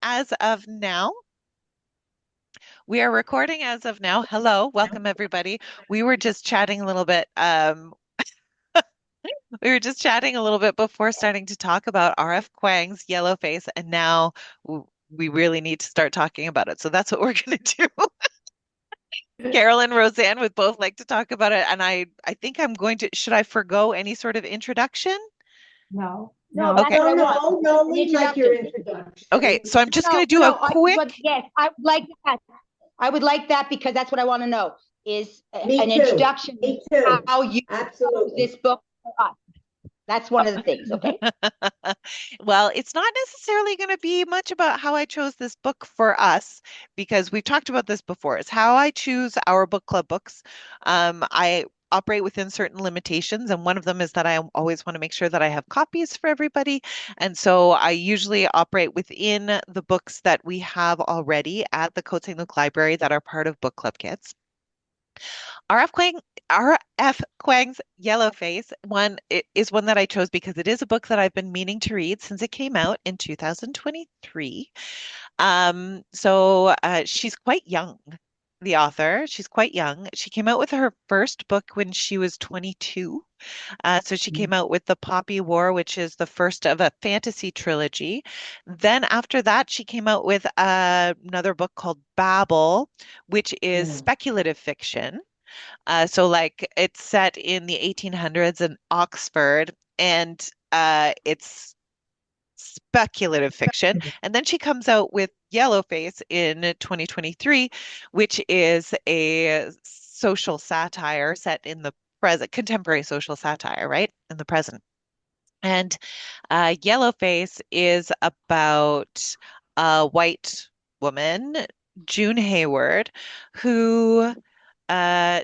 as of now. We are recording as of now. Hello, welcome everybody. We were just chatting a little bit. We were just chatting a little bit before starting to talk about RF Kuang's Yellowface, and now we really need to start talking about it. So that's what we're going to do. Carol and Roseanne would both like to talk about it, and I think I'm going to. Should I forgo any sort of introduction? No, No, no, that's Okay. what I no, want. no, no, An we like your introduction. Okay, introduction. so I'm just going No, to do a no, quick. yes, I would like that. I would like that because that's what I want to know is Me an too, introduction, me too, how you chose absolutely. this book for us. That's one of the things, okay? Well, it's not necessarily going to be much about how I chose this book for us because we've talked about this before. It's how I choose our book club books. I operate within certain limitations, and one of them is that I always want to make sure that I have copies for everybody. And so I usually operate within the books that we have already at the Cote-Saint-Luc Library that are part of book club kits. RF Quang, RF Quang's Yellowface one is one that I chose because it is a book that I've been meaning to read since it came out in 2023. She's quite young, the author. She's quite young. She came out with her first book when she was 22. So she came out with The Poppy War, which is the first of a fantasy trilogy. Then after that, she came out with another book called Babel, which is speculative fiction. So like it's set in the 1800s in Oxford, and it's speculative fiction. And then she comes out with Yellowface in 2023, which is a social satire set in the present, contemporary social satire, right? In the present. And Yellowface is about a white woman, June Hayward, who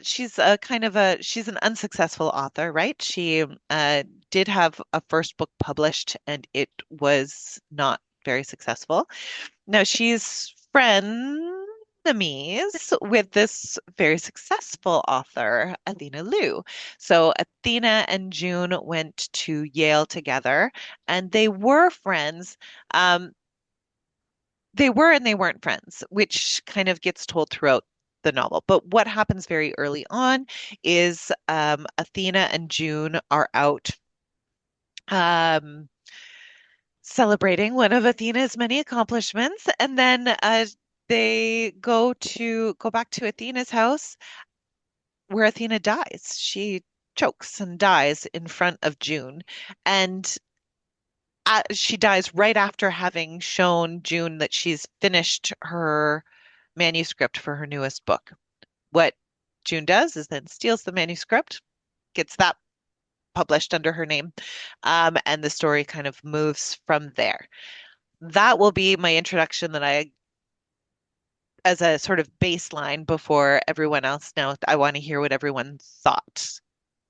she's a kind of a she's an unsuccessful author, right? She did have a first book published and it was not very successful. Now she's frenemies with this very successful author, Athena Liu. So Athena and June went to Yale together and they were friends. Um, they were and they weren't friends, which kind of gets told throughout the novel. But what happens very early on is Athena and June are out um, celebrating one of Athena's many accomplishments, and then they go back to Athena's house where Athena dies. She chokes and dies in front of June, and she dies right after having shown June that she's finished her manuscript for her newest book. What June does is then steals the manuscript, gets that published under her name, and the story kind of moves from there. That will be my introduction that as a sort of baseline before everyone else. Now, I want to hear what everyone thought.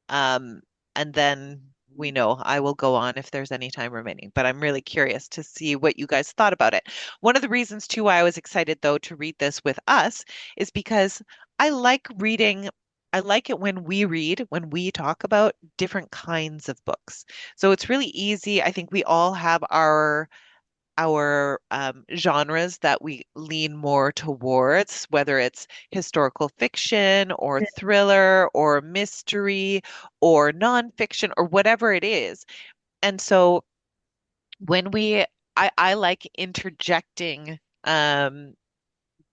Um, and then we know I will go on if there's any time remaining. But I'm really curious to see what you guys thought about it. One of the reasons, too, why I was excited, though, to read this with us is because I like reading. I like it when we read, when we talk about different kinds of books. So it's really easy. I think we all have our genres that we lean more towards, whether it's historical fiction or thriller or mystery or nonfiction or whatever it is. And so when I like interjecting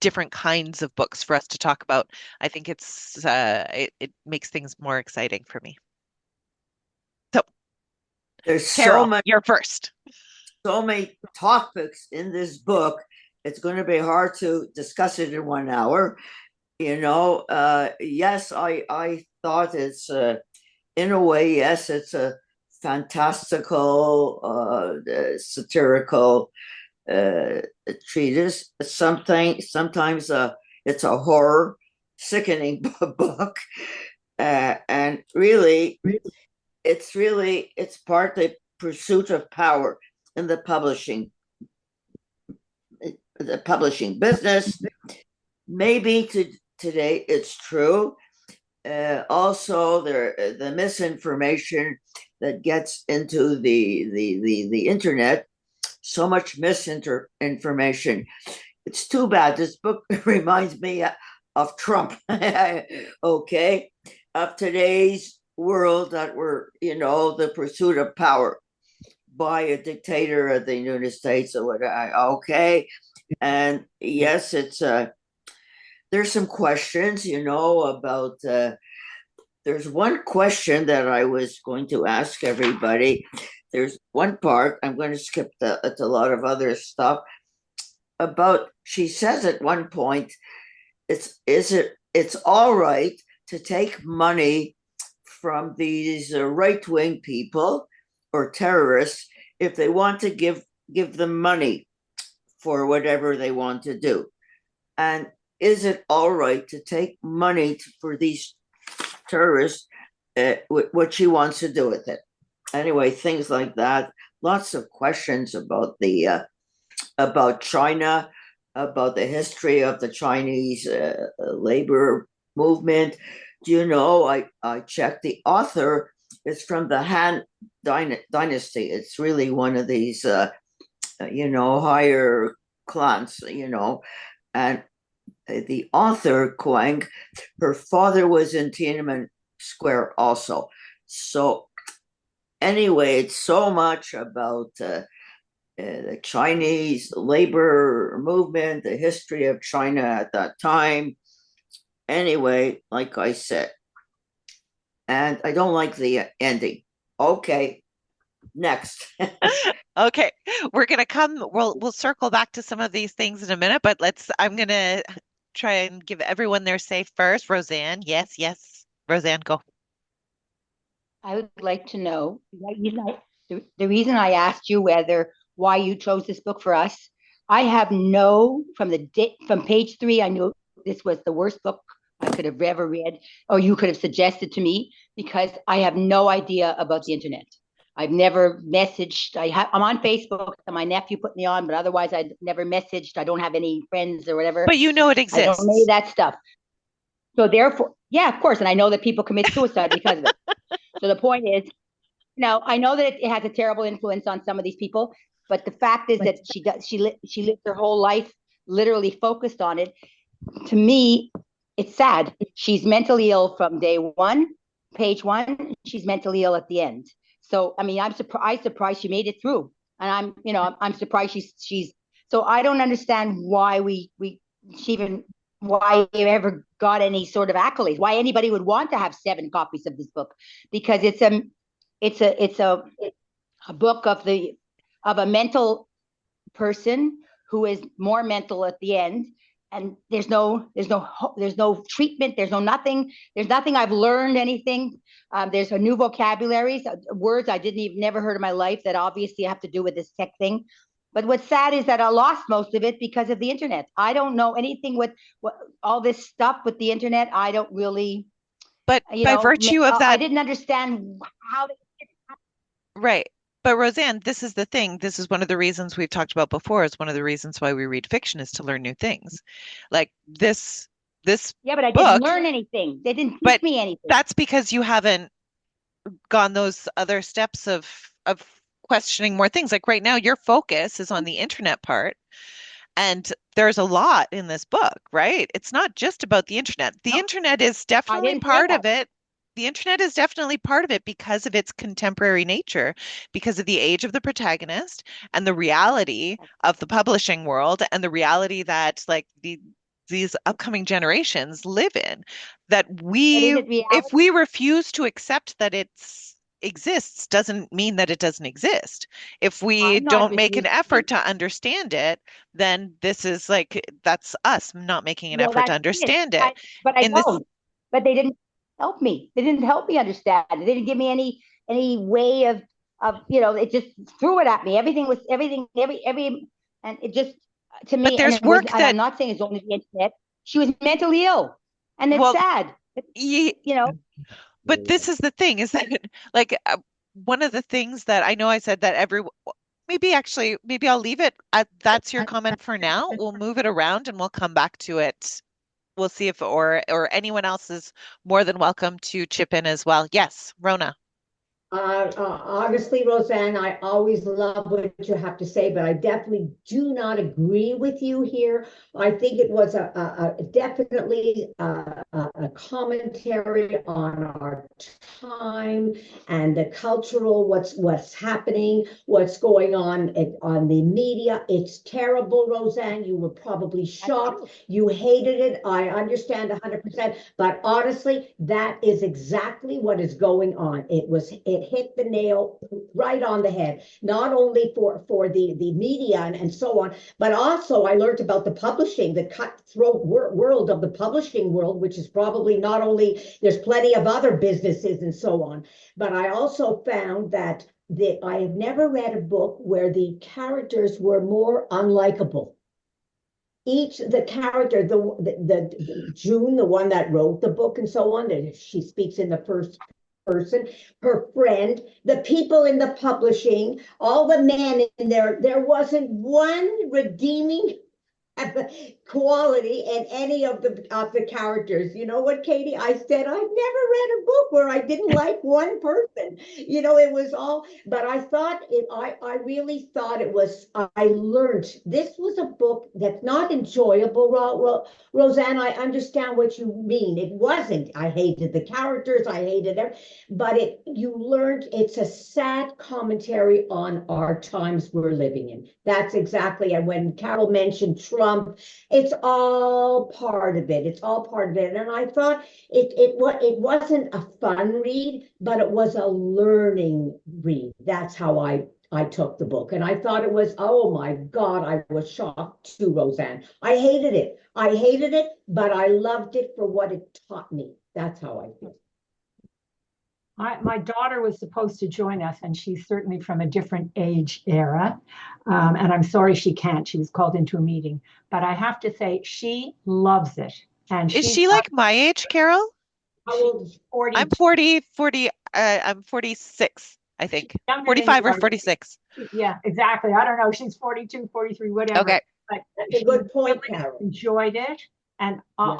different kinds of books for us to talk about. I think it makes things more exciting for me. So, There's so Carol, much, you're first. so many topics in this book. It's going to be hard to discuss it in 1 hour. Yes, I thought it's in a way, yes, it's a fantastical, satirical uh, treatise. Sometimes it's a horror, sickening book, and really, it's part the pursuit of power in the publishing business. Maybe today it's true. Also, the misinformation that gets into the internet so much misinformation. It's too bad. This book reminds me of Trump, okay, of today's world that we're, the pursuit of power by a dictator of the United States or whatever. Okay. And yes, there's some questions, about there's one question that I was going to ask everybody. There's one part, I'm going to skip it's a lot of other stuff about, she says at one point, it's all right to take money from these right-wing people or terrorists if they want to give them money for whatever they want to do. And is it all right to take money for these terrorists, what she wants to do with it? Anyway, things like that. Lots of questions about China, about the history of the Chinese labor movement. Do you know? I checked. The author is from the Han Dynasty. It's really one of these, higher clans, and the author, Kuang, her father was in Tiananmen Square also. So anyway, it's so much about the Chinese labor movement, the history of China at that time. Anyway, like I said, and I don't like the ending. Okay, next. Okay, we'll circle back to some of these things in a minute, but I'm gonna try and give everyone their say first. Roseanne, yes, yes. Roseanne, go. I would like to know the reason I asked you why you chose this book for us. I have from page 3, I knew this was the worst book I could have ever read, or you could have suggested to me, because I have no idea about the internet. I've never messaged. I'm on Facebook, and my nephew put me on, but otherwise I never messaged. I don't have any friends or whatever. But you know it I don't know any of exists. that stuff. So therefore, yeah, of course, and I know that people commit suicide because of it. So the point is, now I know that it has a terrible influence on some of these people, but the fact is that she lived her whole life literally focused on it. To me, it's sad. She's mentally ill from day one, page 1. She's mentally ill at the end. So I mean, I'm surprised she made it through, and I'm surprised she's. So I don't understand why she even why you ever got any sort of accolades. Why anybody would want to have 7 copies of this book, because it's a book of a mental person who is more mental at the end, and there's no treatment, there's nothing I've learned anything. There's a new vocabularies, words I didn't even never heard in my life that obviously have to do with this tech thing. But what's sad is that I lost most of it because of the internet. I don't know anything with what all this stuff with the internet. I don't really, But by virtue of I that, didn't understand how to. right. But Roseanne, this is the thing. This is one of the reasons we've talked about before. Is one of the reasons why we read fiction is to learn new things. Like this Yeah, but I didn't book, learn anything. They didn't teach but me anything. that's because you haven't gone those other steps of questioning more things. Like right now, your focus is on the internet part. And there's a lot in this book, right? It's not just about the internet. The No, internet is I definitely didn't say part that. of it. The internet is definitely part of it because of its contemporary nature, because of the age of the protagonist and the reality of the publishing world and the reality that these upcoming generations live in. That But is we, it if reality? we refuse to accept that it's exists doesn't mean that it doesn't exist. If we I'm not don't make an effort refusing. to understand it, then this is like that's us not making an Well, effort to that's it. understand it. But I In this, don't. But they didn't help me. They didn't help me understand. They didn't give me any way of. It just threw it at me. Everything was everything every and it just to but me. And there's it was. work And I'm that, not saying it's only the internet. She was mentally ill, and it's well, sad. ye, You know. but this is the thing is that like one of the things that I know I said that maybe I'll leave it at that's your comment for now. We'll move it around and we'll come back to it. We'll see if or anyone else is more than welcome to chip in as well. Yes, Rona. Honestly, Roseanne, I always love what you have to say, but I definitely do not agree with you here. I think it was definitely a commentary on our time and the cultural what's happening, what's going on the media. It's terrible, Roseanne. You were probably That's shocked. true. You hated it. I understand 100%. But honestly, that is exactly what is going on. It hit the nail right on the head, not only for the media and so on, but also I learned about the publishing, the cutthroat world of the publishing world, which is probably not only there's plenty of other businesses and so on, but I also found that I have never read a book where the characters were more unlikable. Each the character, the June, the one that wrote the book and so on, that she speaks in the first person, her friend, the people in the publishing, all the men in there wasn't one redeeming quality in any of the characters. You know what, Katie? I said I've never read a book where I didn't like one person. It was all. But I thought it. I really thought it was. I learned this was a book that's not enjoyable. Roseanne, I understand what you mean. It wasn't. I hated the characters. I hated it. But you learned it's a sad commentary on our times we're living in. That's exactly. And when Carol mentioned Trump, it's all part of it. It's all part of it. And I thought it wasn't a fun read, but it was a learning read. That's how I took the book. And I thought it was, oh my God, I was shocked too, Roseanne. I hated it. I hated it, but I loved it for what it taught me. That's how I feel. My daughter was supposed to join us, and she's certainly from a different age era. And I'm sorry she can't. She was called into a meeting. But I have to say, she loves it. And Is she's she like my age, Carol? How old is 40, I'm 40, I'm 46, I think. younger than you 45 or are. 46. Yeah, exactly. I don't know. She's 42, 43, whatever. Okay. But That's a she good point, really Carol. enjoyed it. And Yeah.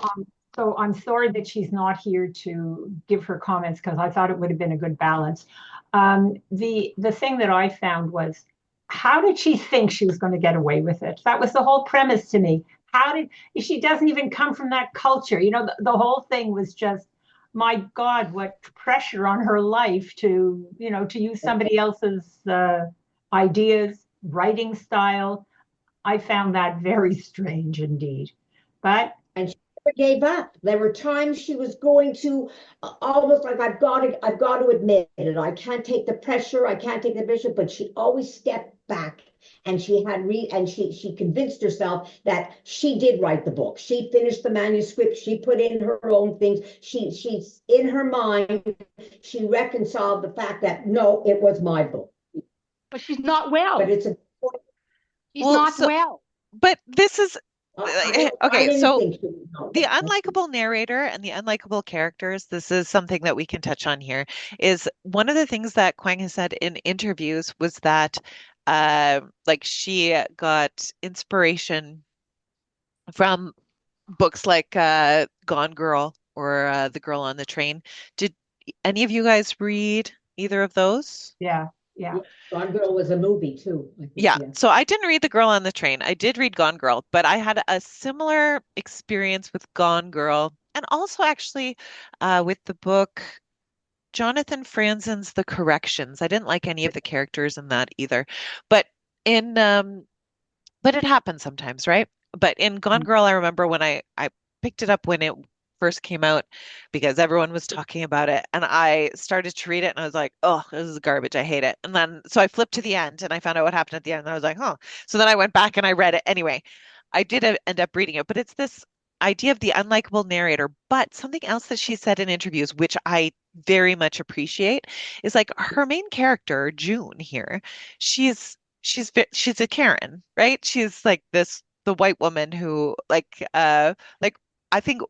so I'm sorry that she's not here to give her comments because I thought it would have been a good balance. The thing that I found was, how did she think she was going to get away with it? That was the whole premise to me. How did she doesn't even come from that culture? The whole thing was just, my God, what pressure on her life to use somebody else's ideas, writing style. I found that very strange indeed. But And she never gave up. There were times she was going to almost like I've got to admit it. I can't take the pressure. I can't take the pressure. But she always stepped back, and she convinced herself that she did write the book. She finished the manuscript. She put in her own things. She's in her mind. She reconciled the fact that no, it was my book. But she's not well. But it's a She's Well, not so, well. but this is I okay. didn't So think she was. the unlikable narrator and the unlikable characters, this is something that we can touch on here, is one of the things that Kuang has said in interviews was that like she got inspiration from books like Gone Girl or The Girl on the Train. Did any of you guys read either of those? yeah, yeah. Gone Girl was a movie too. I think, Yeah, yeah. so I didn't read The Girl on the Train. I did read Gone Girl, but I had a similar experience with Gone Girl and also actually with the book Jonathan Franzen's The Corrections. I didn't like any of the characters in that either. But in but it happens sometimes, right? But in Gone Girl, I remember when I picked it up when it first came out because everyone was talking about it, and I started to read it, and I was like, "Oh, this is garbage. I hate it." And then so I flipped to the end, and I found out what happened at the end, and I was like, "Huh." So then I went back and I read it anyway. I did end up reading it, but it's this idea of the unlikable narrator. But something else that she said in interviews, which I very much appreciate, is like her main character, June here, she's she's a Karen, right? She's like the white woman who like I think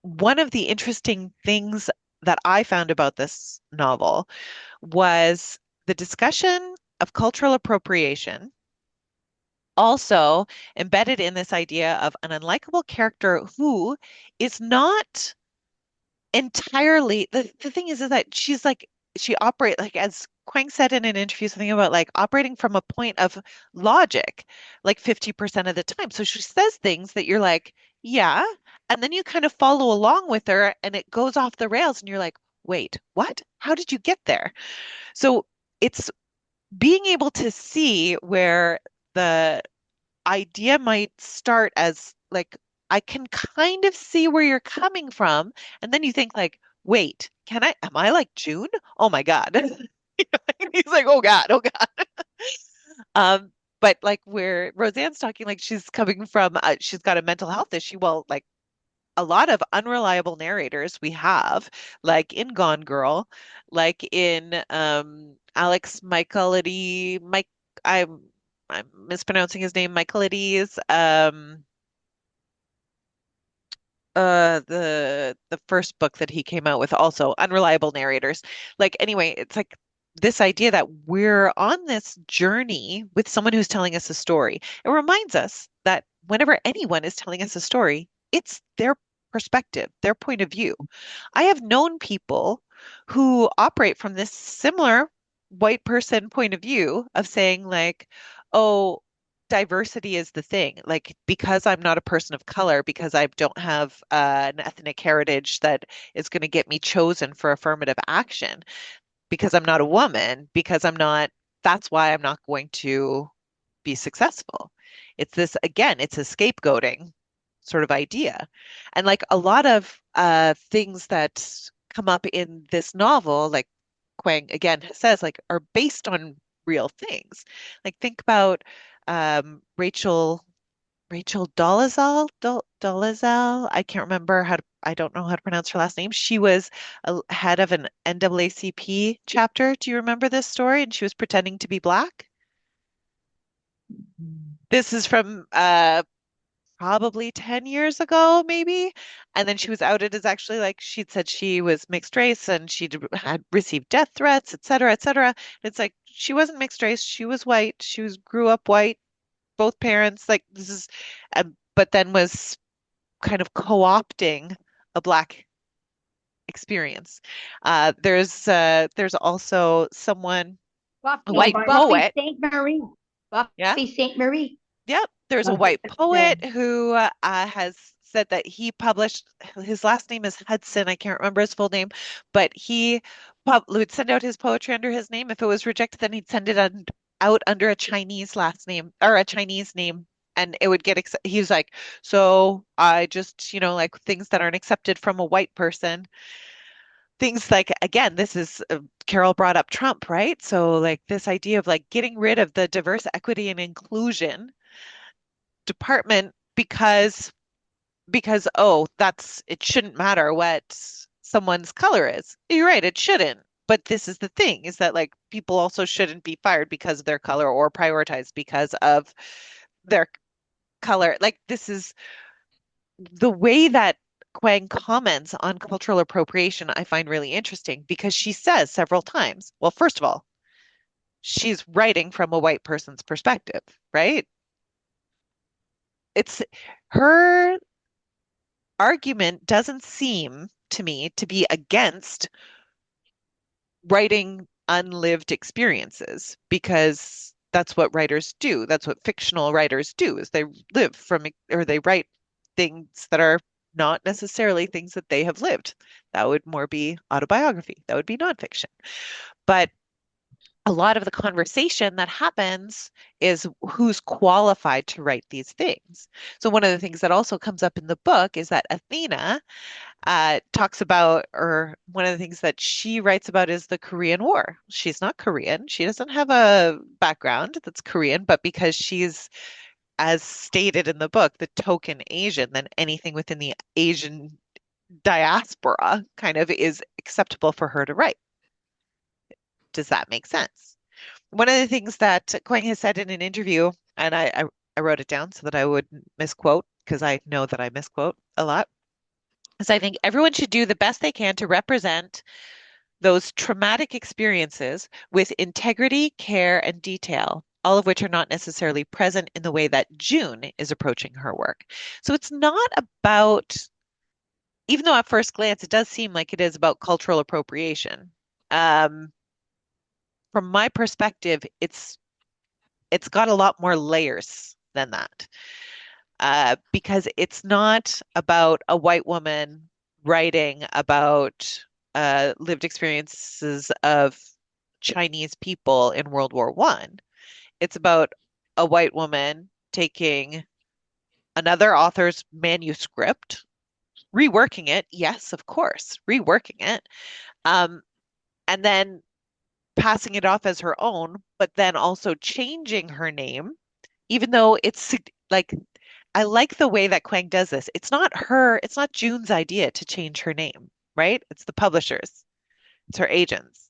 one of the interesting things that I found about this novel was the discussion of cultural appropriation, also embedded in this idea of an unlikable character who is not entirely the thing is that she operate like as Kuang said in an interview something about like operating from a point of logic like 50% of the time. So she says things that you're like, yeah, and then you kind of follow along with her and it goes off the rails and you're like, wait, what? How did you get there? So it's being able to see where the idea might start as like, I can kind of see where you're coming from. And then you think like, wait, am I like June? Oh my God. He's like, oh God, oh God. But like where Roseanne's talking, like she's coming from, she's got a mental health issue. Well, like a lot of unreliable narrators we have, like in Gone Girl, like in Alex Michaelides, I'm mispronouncing his name, Michaelides, the first book that he came out with also unreliable narrators. Like anyway, it's like this idea that we're on this journey with someone who's telling us a story. It reminds us that whenever anyone is telling us a story, it's their perspective, their point of view. I have known people who operate from this similar white person point of view of saying like, oh, diversity is the thing. Like, because I'm not a person of color, because I don't have an ethnic heritage that is going to get me chosen for affirmative action, because I'm not a woman, because I'm not, that's why I'm not going to be successful. It's this, again, it's a scapegoating sort of idea. And like a lot of things that come up in this novel, like Kuang again says, like are based on real things. Like think about Rachel Dolezal. I can't remember I don't know how to pronounce her last name. She was a head of an NAACP chapter. Do you remember this story? And she was pretending to be black. This is from probably 10 years ago, maybe. And then she was outed as actually like she'd said she was mixed race and had received death threats, et cetera, et cetera. It's like she wasn't mixed race. She was white. Grew up white, both parents. Like this is, but then was kind of co-opting a black experience. There's also someone, a Oh, Buffy, white by Buffy poet. Saint Marie. Yeah. Buffy Saint Marie. Yep, there's a oh, white yeah. poet who has said that he published, his last name is Hudson. I can't remember his full name, but he would send out his poetry under his name. If it was rejected, then he'd send it out under a Chinese last name or a Chinese name. And it would he was like, so I just, like things that aren't accepted from a white person. Things like, again, this is Carol brought up Trump, right? So, like, this idea of like getting rid of the diverse equity and inclusion department because oh that's it shouldn't matter what someone's color is. You're right, it shouldn't. But this is the thing is that like people also shouldn't be fired because of their color or prioritized because of their color. Like this is the way that Quang comments on cultural appropriation I find really interesting because she says several times, well, first of all, she's writing from a white person's perspective, right? It's her argument doesn't seem to me to be against writing unlived experiences because that's what writers do. That's what fictional writers do is they live from or they write things that are not necessarily things that they have lived. That would more be autobiography. That would be nonfiction. But a lot of the conversation that happens is who's qualified to write these things. So one of the things that also comes up in the book is that Athena talks about, or one of the things that she writes about is the Korean War. She's not Korean. She doesn't have a background that's Korean, but because she's, as stated in the book, the token Asian, then anything within the Asian diaspora kind of is acceptable for her to write. Does that make sense? One of the things that Quang has said in an interview, and I wrote it down so that I wouldn't misquote, because I know that I misquote a lot, is I think everyone should do the best they can to represent those traumatic experiences with integrity, care, and detail, all of which are not necessarily present in the way that June is approaching her work. So it's not about, even though at first glance it does seem like it is about cultural appropriation, um, from my perspective, it's got a lot more layers than that. Because it's not about a white woman writing about lived experiences of Chinese people in World War One. It's about a white woman taking another author's manuscript, reworking it. Yes, of course, reworking it. Um, and then passing it off as her own, but then also changing her name, even though it's like I like the way that Kuang does this. It's not June's idea to change her name, right? It's the publishers, it's her agents.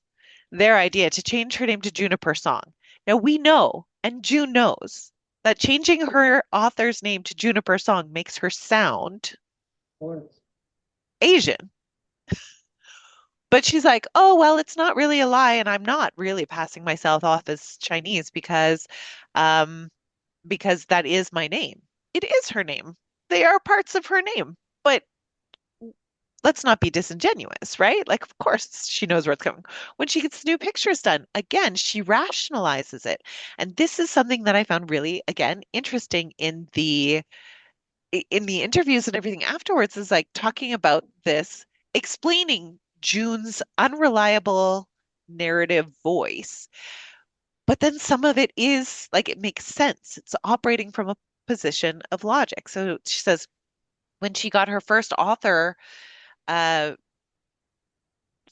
Their idea to change her name to Juniper Song. Now we know, and June knows, that changing her author's name to Juniper Song makes her sound Asian. But she's like, oh, well, it's not really a lie, and I'm not really passing myself off as Chinese um, because that is my name. It is her name. They are parts of her name. But let's not be disingenuous, right? Like, of course, she knows where it's coming. When she gets new pictures done, again, she rationalizes it. And this is something that I found really, again, interesting in the interviews and everything afterwards, is like talking about this, explaining June's unreliable narrative voice. But then some of it is like it makes sense. It's operating from a position of logic. So she says when she got her first author uh,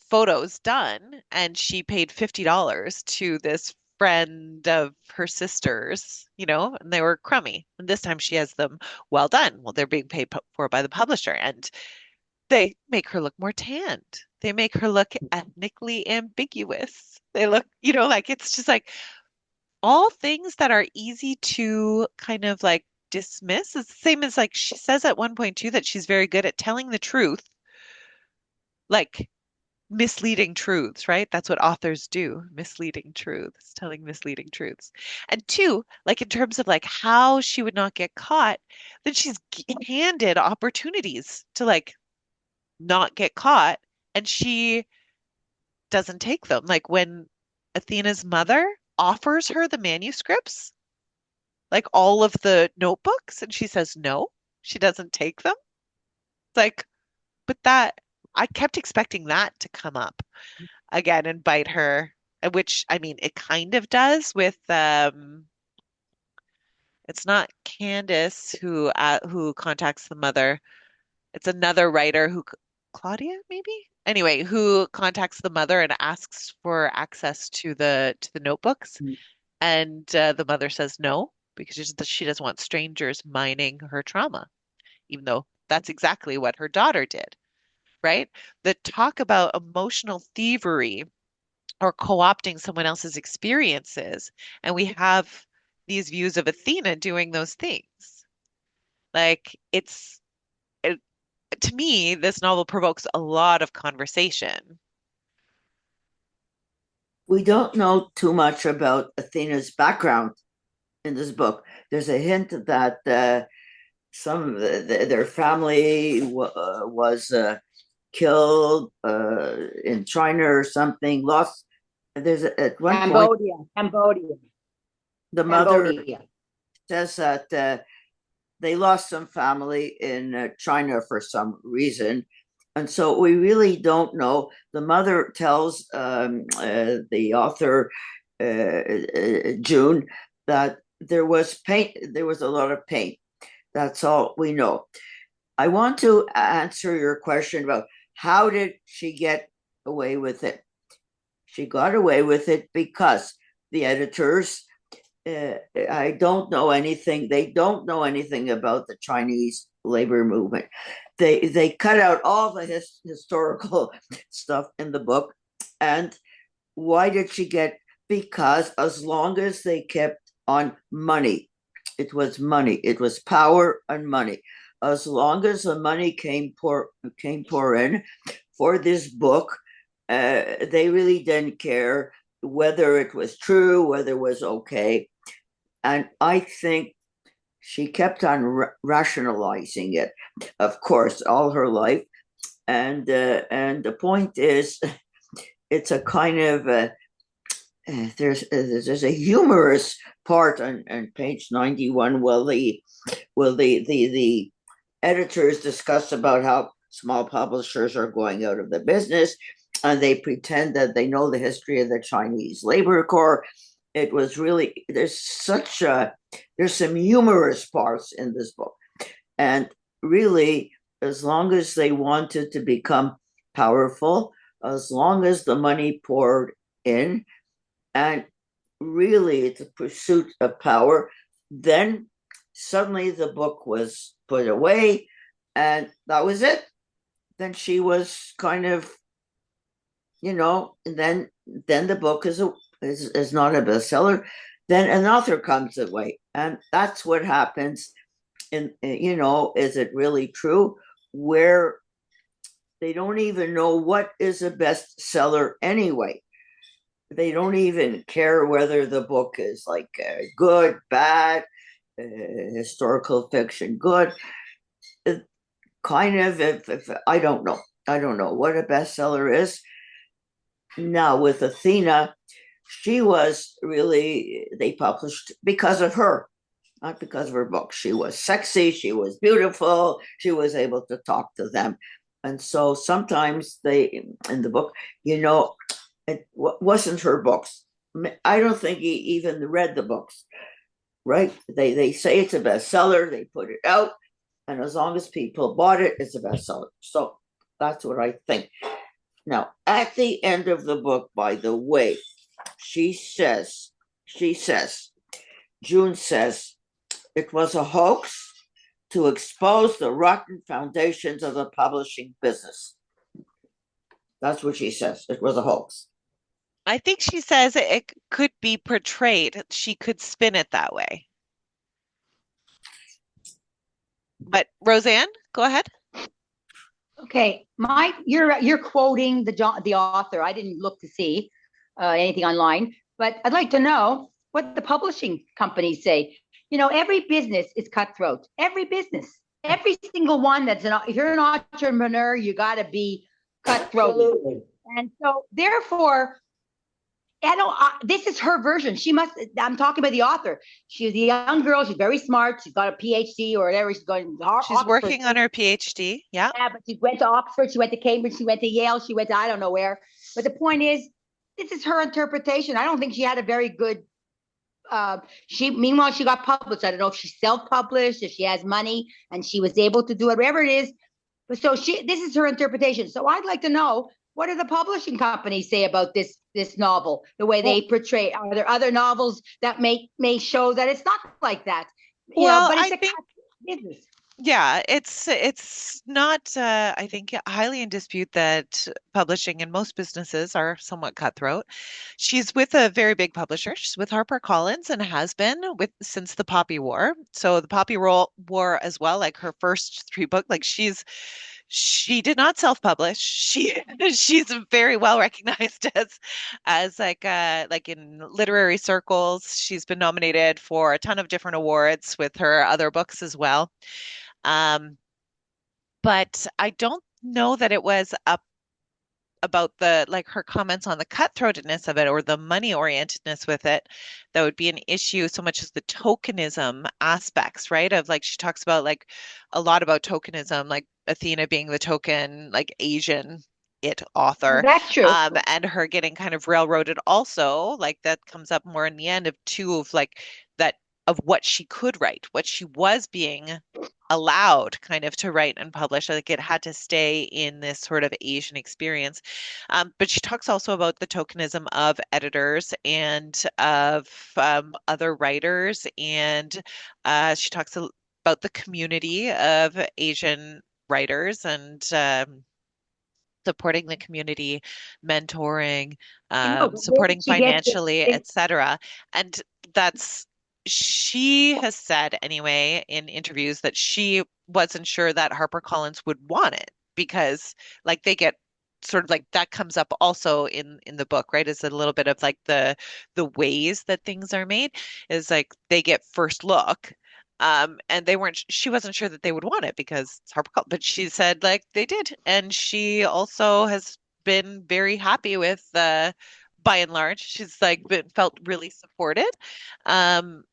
photos done and she paid $50 to this friend of her sister's, and they were crummy. And this time she has them well done. Well, they're being paid for by the publisher, and they make her look more tanned. They make her look ethnically ambiguous. They look, like it's just like all things that are easy to kind of like dismiss. It's the same as like she says at one point too that she's very good at telling the truth, like misleading truths, right? That's what authors do, misleading truths, telling misleading truths. And two, like in terms of like how she would not get caught, then she's handed opportunities to like not get caught, and she doesn't take them. Like when Athena's mother offers her the manuscripts, like all of the notebooks, and she says no, she doesn't take them. It's like, but that I kept expecting that to come up again and bite her, which I mean it kind of does with it's not Candace who contacts the mother. It's another writer Claudia maybe? Anyway, who contacts the mother and asks for access to the notebooks, and the mother says no because she doesn't want strangers mining her trauma, even though that's exactly what her daughter did, right? The talk about emotional thievery or co-opting someone else's experiences, and we have these views of Athena doing those things. Like it, to me, this novel provokes a lot of conversation. We don't know too much about Athena's background in this book. There's a hint that some of their family was killed in China or something, lost. There's at one point Cambodia. the mother says that they lost some family in China for some reason. And so we really don't know. The mother tells the author, June, that there was pain, there was a lot of pain. That's all we know. I want to answer your question about how did she get away with it? She got away with it because the editors, I don't know anything. They don't know anything about the Chinese labor movement. They cut out all the historical stuff in the book. And why did she get? Because as long as they kept on money, it was money. It was power and money. As long as the money came pour in for this book, they really didn't care whether it was true, whether it was okay. And I think she kept on rationalizing it, of course, all her life. And the point is, it's a kind of there's a humorous part on page 91. The editors discuss about how small publishers are going out of the business, and they pretend that they know the history of the Chinese Labor Corps. It was really there's some humorous parts in this book, and really, as long as they wanted to become powerful, as long as the money poured in, and really it's a pursuit of power, then suddenly the book was put away, and that was it. Then she was kind of, then the book is not a bestseller. Then an author comes away, and that's what happens. Is it really true? Where they don't even know what is a bestseller anyway. They don't even care whether the book is like good, bad, historical fiction, good. Kind of, if I don't know what a bestseller is. Now with Athena, she was really, they published because of her, not because of her book. She was sexy, she was beautiful, she was able to talk to them. And so sometimes they, in the book, it wasn't her books. I don't think he even read the books, right? They say it's a bestseller, they put it out, and as long as people bought it, it's a bestseller. So that's what I think. Now, at the end of the book, by the way, she says, June says, it was a hoax to expose the rotten foundations of the publishing business. That's what she says. It was a hoax. I think she says it could be portrayed. She could spin it that way. But Roseanne, go ahead. Okay, Mike, you're quoting the author. I didn't look to see anything online, but I'd like to know what the publishing companies say. Every business is cutthroat. Every business, every single one if you're an entrepreneur, you got to be cutthroat. Absolutely. And so, therefore, this is her version. I'm talking about the author. She's a young girl. She's very smart. She's got a PhD or whatever. She's going to She's Oxford. working on her PhD. Yeah. Yeah, but she went to Oxford. She went to Cambridge. She went to Yale. She went to I don't know where. But the point is, this is her interpretation. I don't think she had a very good. Meanwhile, she got published. I don't know if she self-published, if she has money, and she was able to do it, whatever it is. But so this is her interpretation. So I'd like to know, what do the publishing companies say about this novel, the way they portray? Are there other novels that may show that it's not like that? Well, But I it's a think business. yeah, it's not I think highly in dispute that publishing in most businesses are somewhat cutthroat. She's with a very big publisher. She's with HarperCollins and has been with since the Poppy War. So the Poppy War as well, like her first three book, like she did not self-publish. She's very well recognized as like in literary circles. She's been nominated for a ton of different awards with her other books as well. Um, but I don't know that it was up about the like her comments on the cutthroatedness of it or the money orientedness with it that would be an issue so much as the tokenism aspects, right? Of like she talks about like a lot about tokenism, like Athena being the token, like Asian author, That's true. and her getting kind of railroaded also, like that comes up more in the end of two of like that of what she could write, what she was being allowed kind of to write and publish. Like it had to stay in this sort of Asian experience. But she talks also about the tokenism of editors and of other writers. And she talks about the community of Asian writers and supporting the community, mentoring, The way supporting she gets financially, it, etc. And that's she has said anyway in interviews that she wasn't sure that HarperCollins would want it because like they get sort of like that comes up also in the book, right? Is a little bit of like the ways that things are made is like they get first look. And she wasn't sure that they would want it because it's HarperCollins, but she said like they did. And she also has been very happy with, by and large. She's like been felt really supported. Um,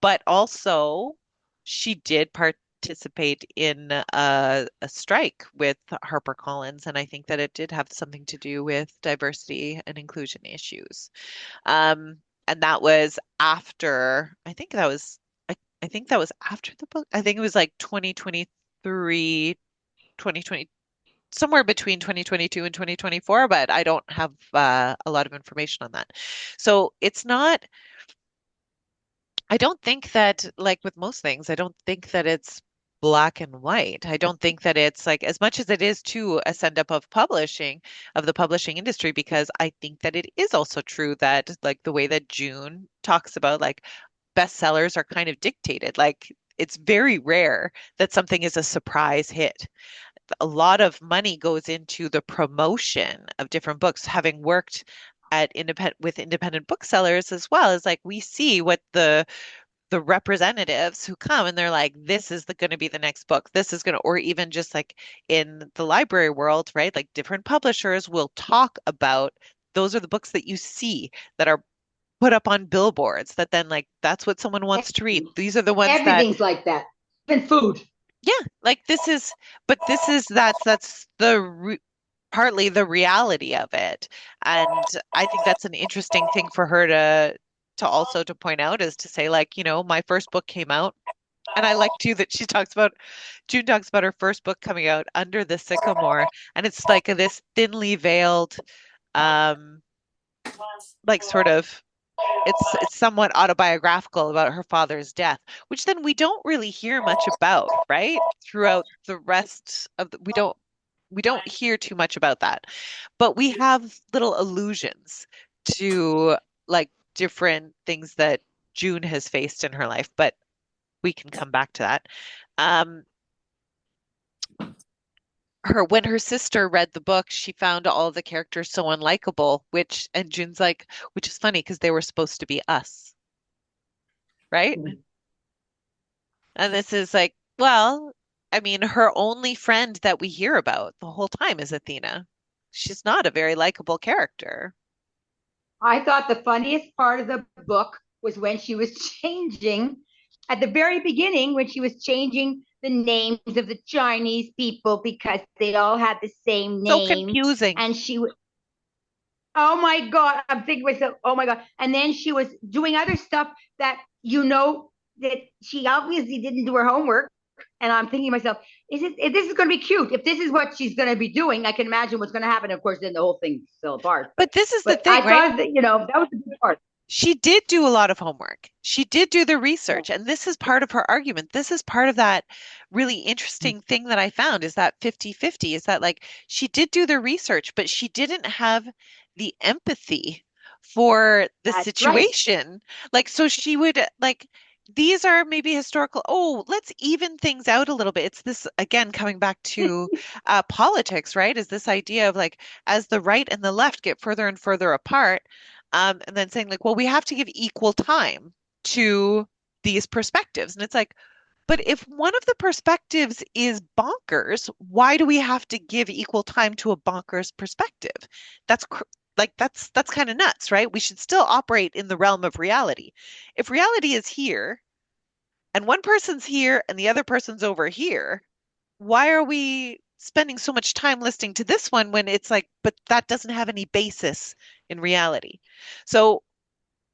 but also she did participate in a strike with HarperCollins, and I think that it did have something to do with diversity and inclusion issues. Um, and that was after, I think that was after the book. I think it was like 2023, 2020, somewhere between 2022 and 2024, but I don't have a lot of information on that. So it's not, I don't think that, like with most things, I don't think that it's black and white. I don't think that it's like as much as it is to a send up of publishing, of the publishing industry, because I think that it is also true that like the way that June talks about like bestsellers are kind of dictated. Like it's very rare that something is a surprise hit. A lot of money goes into the promotion of different books. Having worked at independent booksellers as well, is like we see what the representatives who come and they're like, this is going to be the next book. This is going to, or even just like in the library world, right? Like different publishers will talk about those are the books that you see that are put up on billboards that then like that's what someone wants to read. These are the ones that, Everything's like that. Even food. yeah, like this is, but this is that's the partly the reality of it. And I think that's an interesting thing for her to also to point out is to say like, my first book came out and I like too that she talks about June talks about her first book coming out Under the Sycamore, and it's like this thinly veiled um like sort of it's somewhat autobiographical about her father's death, which then we don't really hear much about, right? Throughout the rest of we don't hear too much about that. But we have little allusions to like different things that June has faced in her life, but we can come back to that. Um, when her sister read the book, she found all the characters so unlikable, and June's like, which is funny because they were supposed to be us, right? And this is like, well, I mean, her only friend that we hear about the whole time is Athena. She's not a very likable character. I thought the funniest part of the book was when she was changing at the very beginning, when she was changing the names of the Chinese people because they all had the same So name. confusing. And oh my God, I'm thinking myself, oh my God. And then she was doing other stuff that that she obviously didn't do her homework. And I'm thinking to myself, if this is going to be cute, if this is what she's going to be doing, I can imagine what's going to happen. Of course, then the whole thing fell apart. But this is the But I thing, right? thought that, that was the good part. She did do a lot of homework. She did do the Yeah. research, and this is part of her argument. This is part of that really interesting thing that I found is that 50-50 is that like she did do the research, but she didn't have the empathy for the That's right. situation. Like, so she would like these are maybe historical. Oh, let's even things out a little bit. It's this again coming back to politics, right? Is this idea of like as the right and the left get further and further apart, and then saying like, well, we have to give equal time to these perspectives. And it's like, but if one of the perspectives is bonkers, why do we have to give equal time to a bonkers perspective? That's like that's kind of nuts, right? We should still operate in the realm of reality. If reality is here and one person's here and the other person's over here, why are we spending so much time listening to this one when it's like, but that doesn't have any basis in reality? So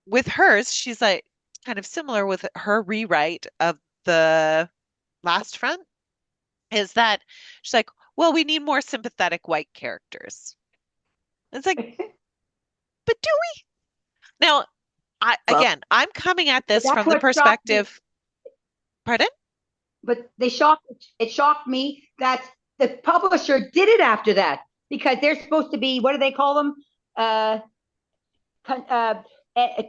with hers, she's like kind of similar with her rewrite of the last front is that she's like, well, we need more sympathetic white characters. It's like, but do we? Now, Well, I'm coming at But this that's from the what shocked me. perspective, pardon? But it shocked me that the publisher did it after that because they're supposed to be, what do they call them? Uh, uh,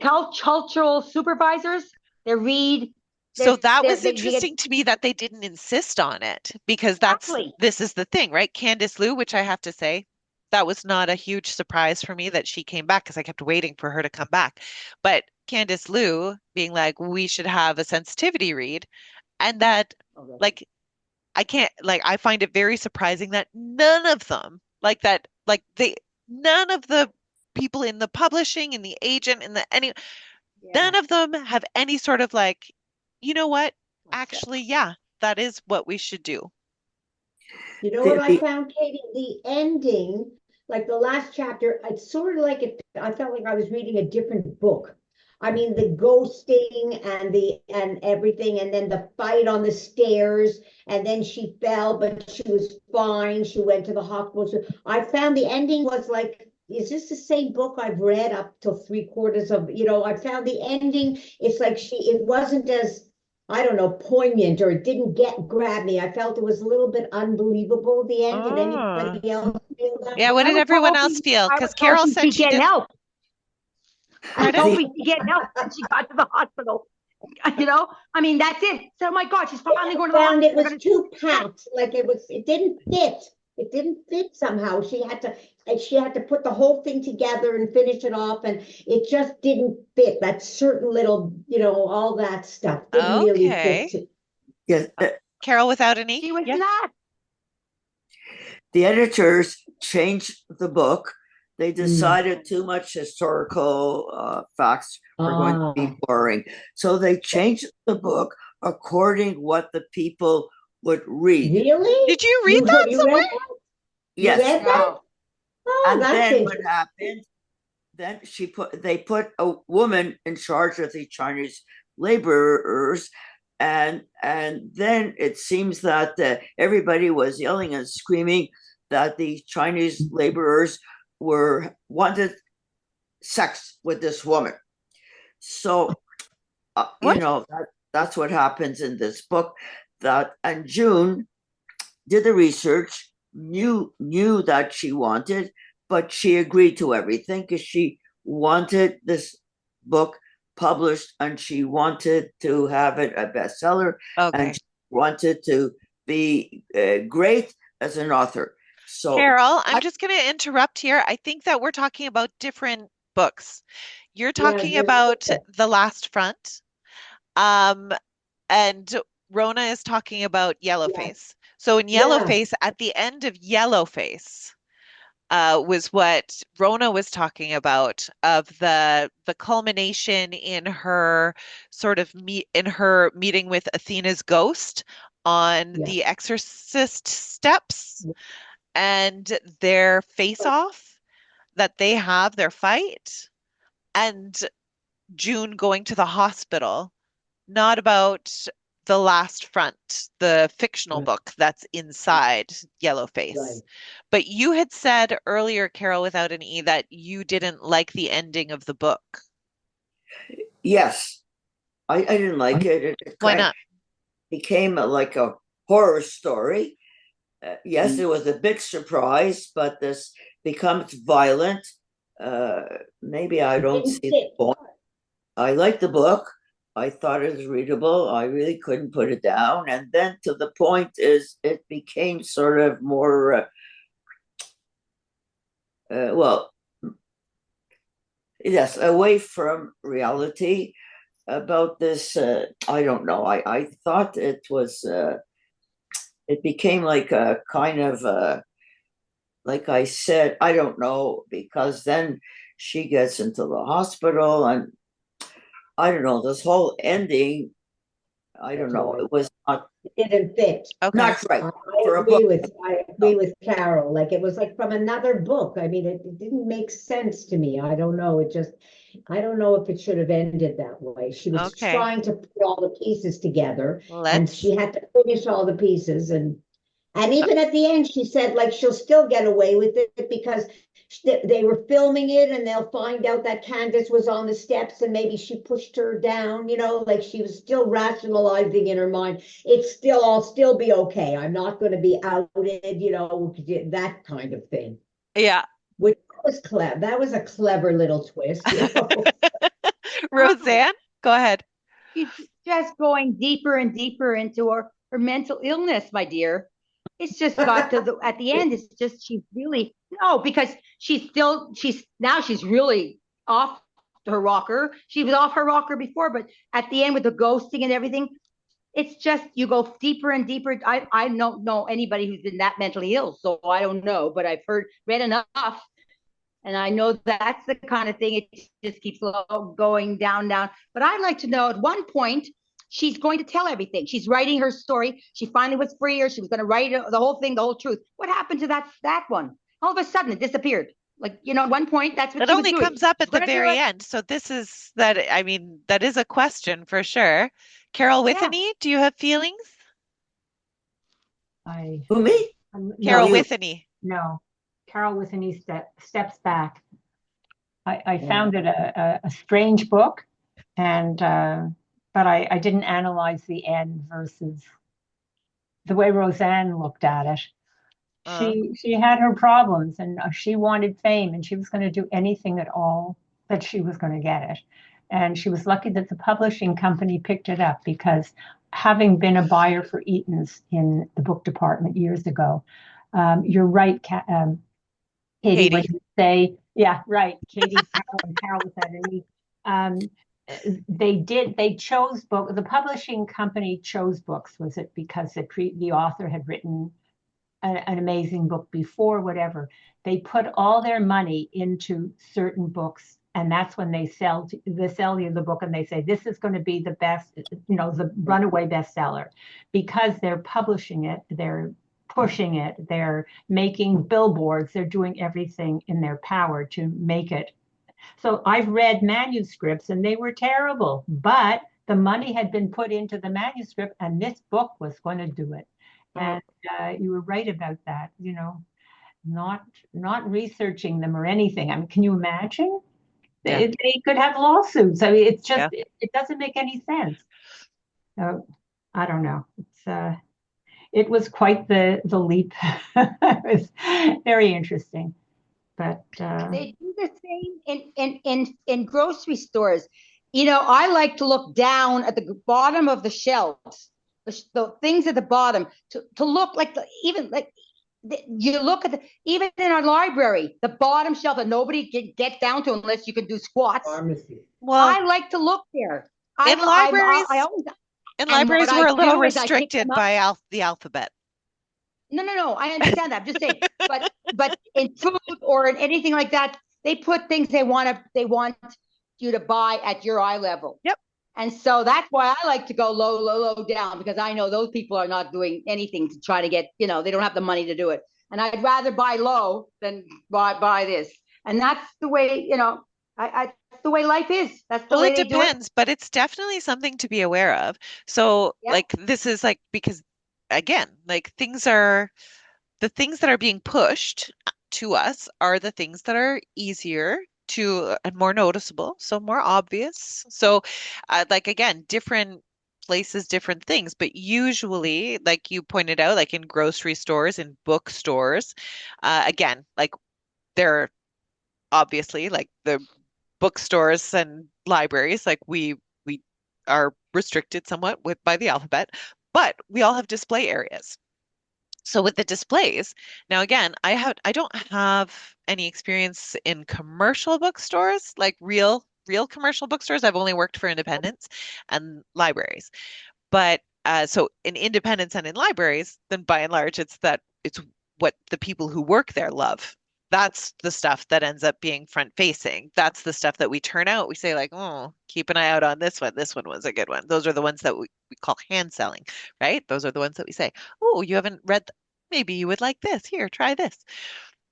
cultural supervisors. They read. So that was They get interesting to me that they didn't insist on it because exactly. this is the thing, right? Candice Liu, which I have to say, that was not a huge surprise for me that she came back because I kept waiting for her to come back. But Candice Liu being like, we should have a sensitivity read, and that Okay. like I can't like I find it very surprising that none of them like that like none of the people in the publishing, in the agent, in the any, Yeah. none of them have any sort of like, you know what? Actually, yeah, that is what we should do. You know what The, I the, found, Katie? The ending, like the last chapter, it's sort of like I felt like I was reading a different book. I mean, the ghosting and everything, and then the fight on the stairs, and then she fell, but she was fine. She went to the hospital. So I found the ending was like, is this the same book I've read up till three-quarters of, I found the ending, it's like it wasn't as I don't know, poignant, or it didn't grab me. I felt it was a little bit unbelievable, the end. Did Oh. anybody else feel that Yeah, what way? did everyone else feel? I Because was Carol hoping said she'd she get didn't. help. I was Pardon? the, hoping she'd get help when she got to the hospital. I mean, that's it. So, oh my God, she's finally going to the Found hospital. it was too packed, like it didn't fit. It didn't fit somehow. She had to put the whole thing together and finish it off, and it just didn't fit. That certain little, all that stuff didn't really fit. Okay. yeah, Carol without an E? She was Yes. not. the editors changed the book. They Mm. decided too much historical facts were going to be Ah, boring. So they changed the book according what the people would read. really? Did you read You that heard? You read somewhere? that? You Yes. read that? No. Oh, And that's then what interesting. happened, then they put a woman in charge of the Chinese laborers, and then it seems that everybody was yelling and screaming that the Chinese laborers wanted sex with this woman. So What? that's what happens in this book. That and June did the research, knew that she wanted, but she agreed to everything because she wanted this book published and she wanted to have it a bestseller and Okay. she wanted to be great as an author. So Carol, I'm I, just going to interrupt here. I think that we're talking about different books. You're Yeah, talking there's about The Last Front, um, and Rona is talking about yeah, Yellowface. So in yeah, Yellowface, at the end of Yellowface, was what Rona was talking about of the culmination in her in her meeting with Athena's ghost on yeah. the Exorcist steps and their face off that they have their fight and June going to the hospital, not about the last front, the fictional Right, book that's inside right. Yellowface. But you had said earlier, Carol, without an E, that you didn't like the ending of the book. yes, I didn't like it. It Why kind of not? became like a horror story. Yes, Mm. it was a big surprise, but this becomes violent. Uh, Maybe I It don't didn't see the fit. point. I liked the book. I thought it was readable. I really couldn't put it down. And then to the point is it became sort of more, well, yes, away from reality about this. I don't know. I thought it became like a kind of, like I said, I don't know, because then she gets into the hospital and I don't know, this whole ending, I don't That's know, right. it was It didn't fit. Okay. not right I for a book. agree with I agree with Carol. Like it was like from another book. I mean, it didn't make sense to me. I don't know. I don't know if it should have ended that way. She was Okay. trying to put all the pieces together, and she Let's. had to finish all the pieces, and even at the end, she said like she'll still get away with it because they were filming it and they'll find out that Candace was on the steps and maybe she pushed her down, like she was still rationalizing in her mind. I'll still be okay. I'm not going to be outed, that kind of thing. Yeah. Which was clever. That was a clever little twist. Wow. Roseanne, go ahead. She's just going deeper and deeper into her mental illness, my dear. It's just got to at the end, it's just she's really no, because she's really off her rocker. She was off her rocker before, but at the end with the ghosting and everything, it's just you go deeper and deeper. I don't know anybody who's been that mentally ill, so I don't know, but I've read enough And I know that's the kind of thing, it just keeps going down, down. But I'd like to know, at one point, she's going to tell everything. She's writing her story. She finally was freer. She was going to write the whole thing, the whole truth. What happened to that one? All of a sudden, it disappeared. Like, at one point, that's what It she was only doing. comes up She's at the going to do very it. end. So this is that, I mean, that is a question for sure. Carol Yeah. Withany, do you have feelings? I Who, me? No, Carol no, you. Withany. no. Carol Withany steps back. I Yeah. found it a strange book, and but I didn't analyze the end versus the way Roseanne looked at it. Uh, She had her problems, and she wanted fame, and she was going to do anything at all that she was going to get it. And she was lucky that the publishing company picked it up, because having been a buyer for Eaton's in the book department years ago, you're right, Katie, when Katie. you say, yeah, right, Katie, Carol, and Carol with that in me. Um, they chose book. The publishing company chose books. Was it because the author had written an amazing book before, whatever? They put all their money into certain books, and that's when they sell you the book, and they say this is going to be the best, the runaway bestseller, because they're publishing it, they're pushing it, they're making billboards, they're doing everything in their power to make it. So I've read manuscripts and they were terrible, but the money had been put into the manuscript, and this book was going to do it. And you were right about that, not not researching them or anything. I mean, can you imagine? Yeah. They could have lawsuits. I mean, it's just Yeah. it doesn't make any sense. So I don't know. It was quite the leap. It was very interesting. But They do the same in grocery stores. I like to look down at the bottom of the shelves, the things at the bottom, to look like even like you look at even in our library, the bottom shelf that nobody can get down to unless you can do squats. Pharmacy. Well, I like to look there. in I libraries, always, in and what libraries, I we're a little do is I pick them restricted up. by the alphabet. No. I understand that. I'm just saying, but in food or in anything like that, they put things they want you to buy at your eye level. Yep. And so that's why I like to go low down, because I know those people are not doing anything to try to get, they don't have the money to do it. And I'd rather buy low than buy this. And that's the way, that's the way life is. That's the Well, way it they do it. depends, but it's definitely something to be aware of. So, Yeah. like, this is like, because again, like the things that are being pushed to us are the things that are easier to and more noticeable, so more obvious. So, like, again, different places, different things, but usually, like you pointed out, like in grocery stores, in bookstores, again, like they're obviously like the bookstores and libraries, like we are restricted somewhat with by the alphabet, but we all have display areas. So with the displays, now again, I don't have any experience in commercial bookstores, like real commercial bookstores. I've only worked for independents and libraries. But so in independents and in libraries, then by and large, it's what the people who work there love. That's the stuff that ends up being front facing. That's the stuff that we turn out. We say like, oh, keep an eye out on this one. This one was a good one. Those are the ones that we call hand selling, right? Those are the ones that we say, oh, you haven't read, maybe you would like this. Here, try this.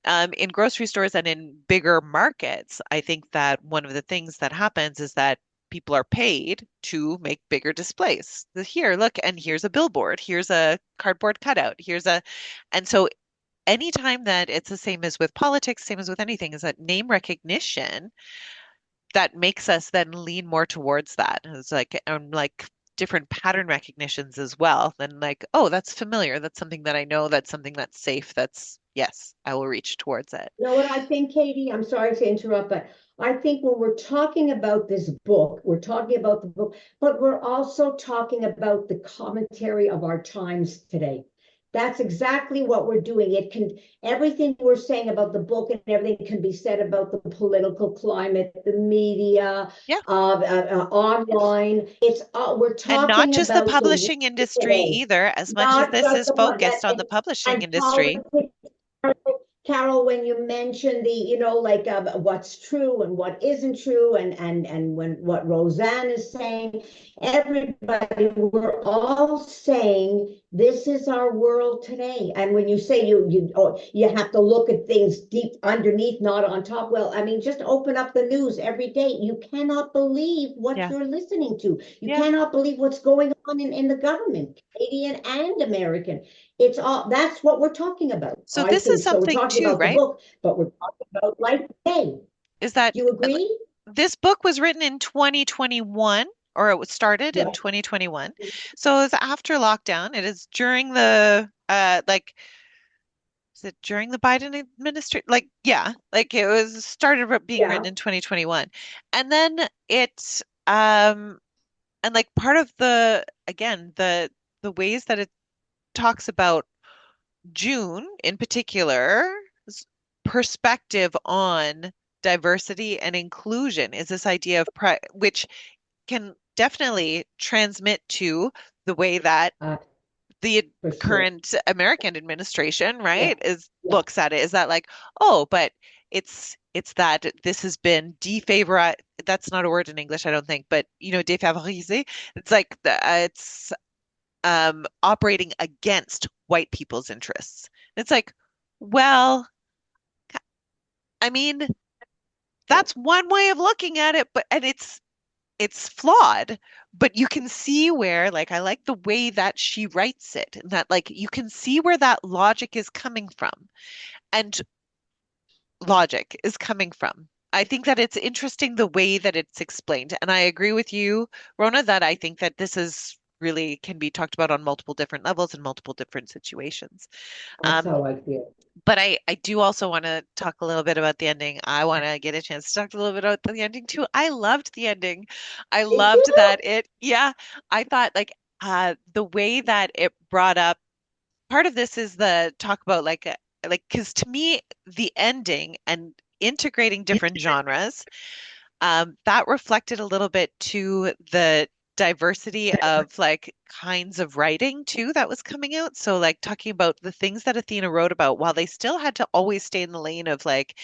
In grocery stores and in bigger markets, I think that one of the things that happens is that people are paid to make bigger displays. Here, look, and here's a billboard, here's a cardboard cutout, and so anytime that it's the same as with politics, same as with anything, is that name recognition that makes us then lean more towards that. It's like different pattern recognitions as well. Then like, oh, that's familiar. That's something that I know. That's something that's safe. That's yes, I will reach towards it. You know what I think, Katie? I'm sorry to interrupt, but I think when we're talking about this book, we're talking about the book, but we're also talking about the commentary of our times today. That's exactly what we're doing. Everything we're saying about the book and everything can be said about the political climate, the media, Yeah. online. We're And not talking just the about the world publishing industry today, either, as much as not this just is focused on the publishing and industry. politics. Carol, when you mention the, like what's true and what isn't true, and when what Roseanne is saying, everybody, we're all saying this is our world today. And when you say you have to look at things deep underneath, not on top. Well, I mean, just open up the news every day. You cannot believe what Yeah. you're listening to. You Yeah. cannot believe what's going on in the government, Canadian and American. It's all, that's what we're talking about, So I this is think. So we're something talking too, about the right? book, but we're talking about life today. Is that Do you agree? this book was written in 2021, or it was started in Yeah. 2021. So it was after lockdown. It is during the like is it during the Biden administration? Like, yeah, like it was started being written Yeah. in 2021. And then it and like part of the again the ways that it talks about June in particular perspective on diversity and inclusion is this idea of pri which can definitely transmit to the way that uh, the for sure. current American administration, Yeah. right, is Yeah. looks at it. Is that like, oh, but it's that this has been defavor that's not a word in English, I don't think, but défavorisé. It's like it's operating against white people's interests. It's like, well, I mean, that's one way of looking at it, but and it's flawed, but you can see where, like, I like the way that she writes it, and that, like, you can see where that logic is coming from, and logic is coming from. I think that it's interesting the way that it's explained, and I agree with you, Rona, that I think that this is really can be talked about on multiple different levels in multiple different situations. That's Um, how I feel. but I do also want to talk a little bit about the ending. I want to get a chance to talk a little bit about the ending too. I loved the ending. I Did you? loved that yeah, I thought like the way that it brought up part of this is the talk about like because to me the ending and integrating different genres that reflected a little bit to the diversity of like kinds of writing too that was coming out. So like talking about the things that Athena wrote about while they still had to always stay in the lane of like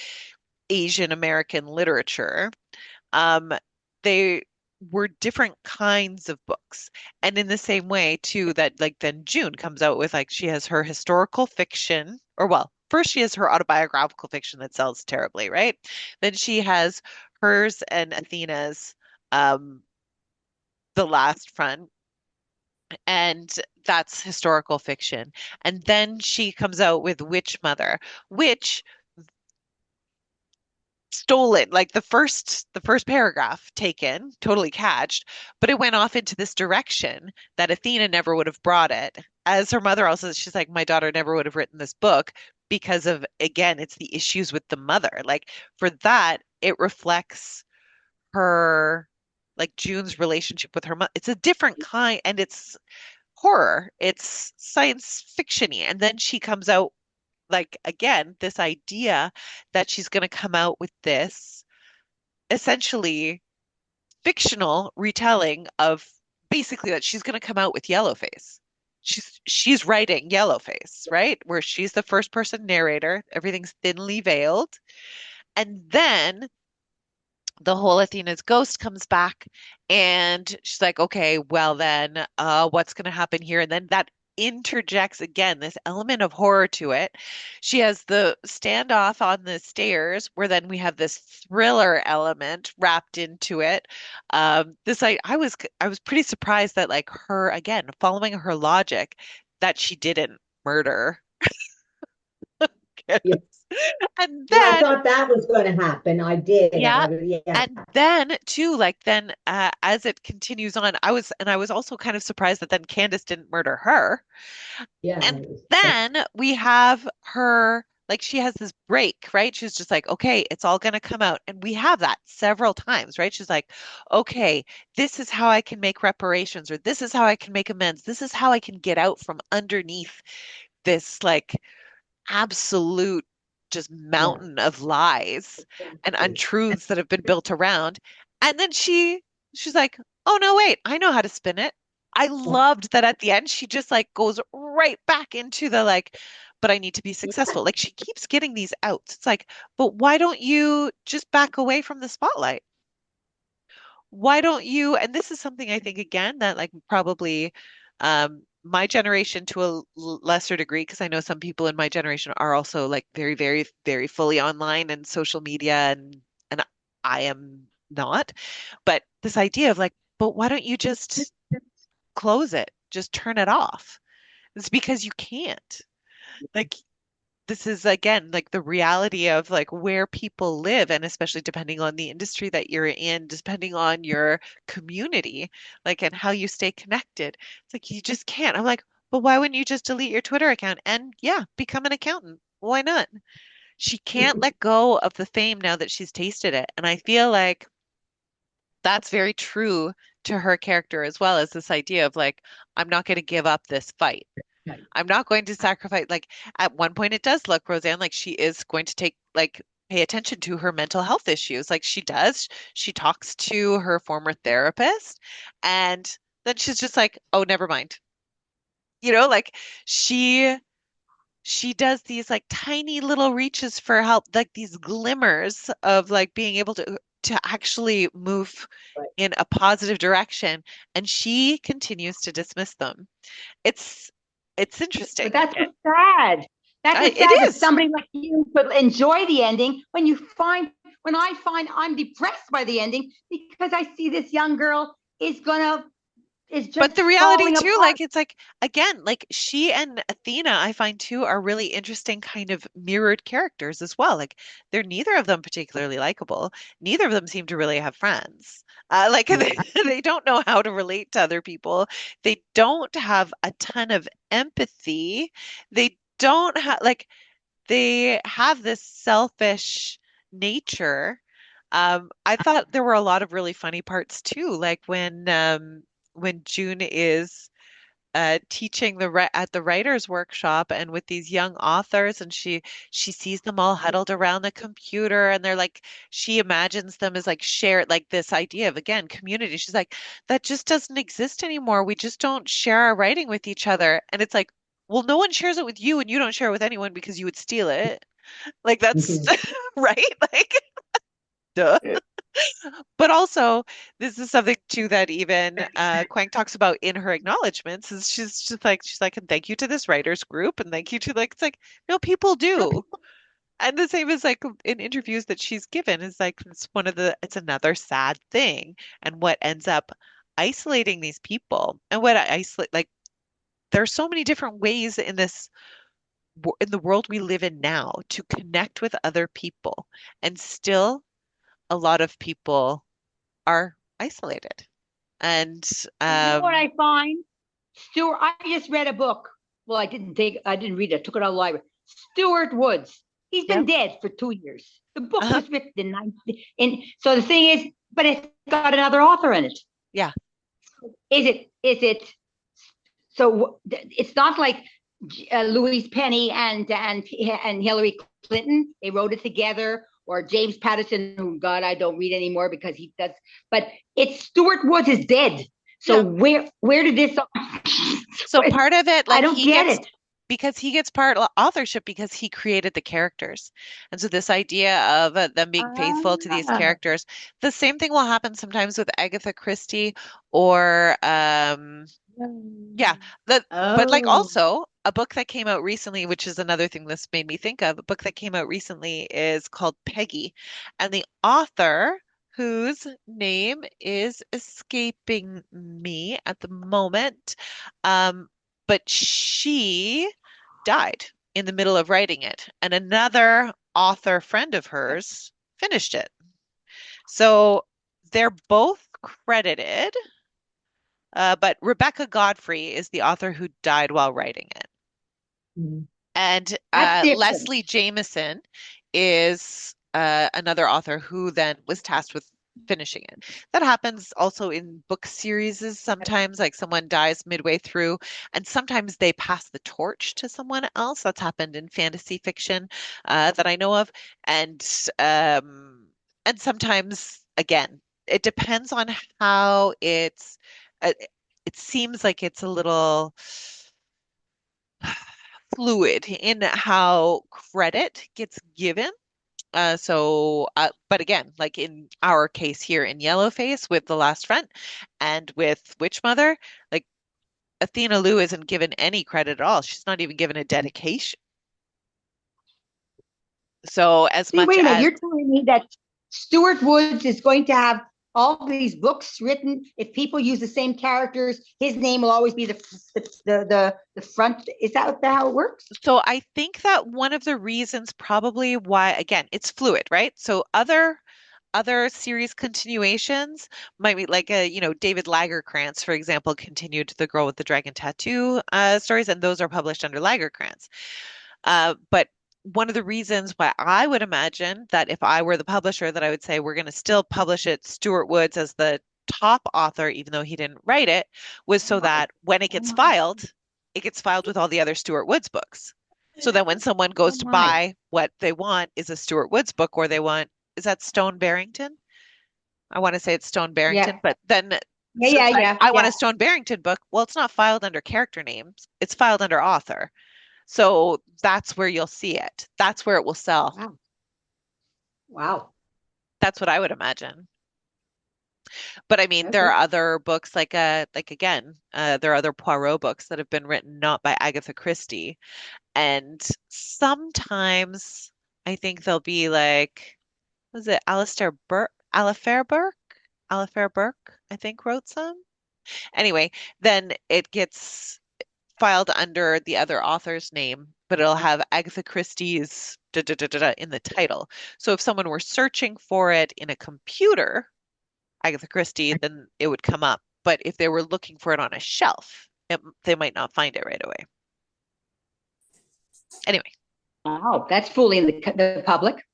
Asian American literature, um, they were different kinds of books. And in the same way too that like then June comes out with like she has her historical fiction, or well, first she has her autobiographical fiction that sells terribly, right? Then she has hers and Athena's um The Last Front, and that's historical fiction. And then she comes out with Witch Mother, which stolen like the first paragraph taken totally catched, but it went off into this direction that Athena never would have brought it, as her mother also she's like, my daughter never would have written this book because of, again, it's the issues with the mother. Like for that it reflects her, like June's relationship with her mother. It's a different kind, and it's horror, it's science fictiony, and then she comes out like again this idea that she's going to come out with this essentially fictional retelling of basically that she's going to come out with Yellowface. She's writing Yellowface, right? Where she's the first person narrator, everything's thinly veiled. And then the whole Athena's ghost comes back and she's like, okay, well then what's going to happen here? And then that interjects again this element of horror to it. She has the standoff on the stairs where then we have this thriller element wrapped into it. This I was pretty surprised that like her again following her logic that she didn't murder Yeah. kids. And Well, I then thought that was going to happen. I did. yeah. Yeah. And then too, like then as it continues on, I was also kind of surprised that then Candace didn't murder her. Yeah. And then we have her, like she has this break, right? She's just like, okay, it's all gonna come out. And we have that several times, right? She's like, okay, this is how I can make reparations, or this is how I can make amends. This is how I can get out from underneath this like absolute just Yeah. mountain of lies and untruths that have been built around. And then she's like, "Oh no, wait, I know how to spin it." I Yeah. loved that at the end she just like goes right back into the like, but I need to be successful. Like she keeps getting these outs. It's like, but why don't you just back away from the spotlight? Why don't you? And this is something I think again that like probably my generation to a lesser degree, because I know some people in my generation are also like very, very, very fully online and social media and I am not. But this idea of like, but why don't you just close it? Just turn it off. It's because you can't. Like this is again like the reality of like where people live and especially depending on the industry that you're in, depending on your community, like and how you stay connected. It's like you just can't. I'm like, but why wouldn't you just delete your Twitter account and yeah, become an accountant? Why not? She can't let go of the fame now that she's tasted it. And I feel like that's very true to her character as well as this idea of like, I'm not going to give up this fight. I'm not going to sacrifice. Like at one point, it does look, Roseanne, like she is going to take, like, pay attention to her mental health issues. Like she does. She talks to her former therapist, and then she's just like, oh, never mind. Like she she does these like tiny little reaches for help, like these glimmers of like being able to actually move Right. in a positive direction, and she continues to dismiss them. It's it's But interesting. that's what's sad. That's what's It sad that is. somebody like you could enjoy the ending when I find I'm depressed by the ending because I see this young girl is But just the reality falling too, apart. like it's like again, like she and Athena, I find too, are really interesting kind of mirrored characters as well. Like they're neither of them particularly likable. Neither of them seem to really have friends. Like they don't know how to relate to other people. They don't have a ton of empathy. They don't have like they have this selfish nature. I thought there were a lot of really funny parts too, like when June is teaching at the writers' workshop and with these young authors, and she sees them all huddled around the computer, and they're like, she imagines them as like shared, like this idea of again community. She's like, that just doesn't exist anymore. We just don't share our writing with each other, and it's like, well, no one shares it with you, and you don't share it with anyone because you would steal it. Like that's Mhm. right, like duh. But also, this is something too that even Kuang talks about in her acknowledgments. Is she's like, and thank you to this writers group, and thank you to like, it's like, no, people do, and the same as like in interviews that she's given is like it's another sad thing, and what ends up isolating these people, and what I isolate like there's so many different ways in in the world we live in now to connect with other people, and still a lot of people are isolated. And You know what I find? Stuart, I just read a book. Well, I didn't read it. I took it out of the library. Stuart Woods. He's yeah, been dead for 2 years. The book uh-huh, was written in 19, so the thing is, but it's got another author in it. yeah, Is it, so it's not like Louise Penny and Hillary Clinton, they wrote it together, or James Patterson, who God I don't read anymore because he does. But it's Stuart Woods is dead. So yeah. where did this? So part of it, I like don't get it. because he gets part authorship because he created the characters. And so this idea of them being faithful to these Ah, characters, the same thing will happen sometimes with Agatha Christie or yeah, but like oh, also a book that came out recently, which is another thing this made me think of, a book that came out recently is called Peggy, and the author, whose name is escaping me at the moment, um, but she died in the middle of writing it, and another author friend of hers finished it. So they're both credited, but Rebecca Godfrey is the author who died while writing it. Mhm. And that's different. Leslie Jameson is another author who then was tasked with finishing it. That happens also in book series sometimes, like someone dies midway through, and sometimes they pass the torch to someone else. That's happened in fantasy fiction that I know of. And um, and sometimes, again, it depends on how it seems like it's a little fluid in how credit gets given. But again, like in our case here in Yellowface with The Last Front and with Witch Mother, like Athena Liu isn't given any credit at all. She's not even given a dedication. So as See, much wait a minute. as You're telling me that Stuart Woods is going to have all these books written. If people use the same characters, his name will always be the front. Is that how it works? So I think that one of the reasons probably why, again, it's fluid, right? So other series continuations might be like David Lagerkrantz, for example, continued the Girl with the Dragon Tattoo stories, and those are published under Lagerkrantz. But one of the reasons why I would imagine that if I were the publisher, that I would say we're going to still publish it Stuart Woods as the top author, even though he didn't write it, was so that when it gets filed, it gets filed with all the other Stuart Woods books. So that when someone goes to buy what they want is a Stuart Woods book, or they want, is that Stone Barrington? I want to say it's Stone Barrington, Yeah. but then I want a Stone Barrington book. Well, it's not filed under character names. It's filed under author. So that's where you'll see it. That's where it will sell. Wow. Wow. That's what I would imagine. But I mean, there Okay. are other books like again, there are other Poirot books that have been written not by Agatha Christie. And sometimes I think they'll be like, was it Alistair Burke? Alifair Burke, I think wrote some. Anyway, then it gets filed under the other author's name, but it'll have Agatha Christie's da, da, da, da, da in the title. So if someone were searching for it in a computer, Agatha Christie, then it would come up. But if they were looking for it on a shelf, they might not find it right away. Anyway. Wow, that's fooling the public.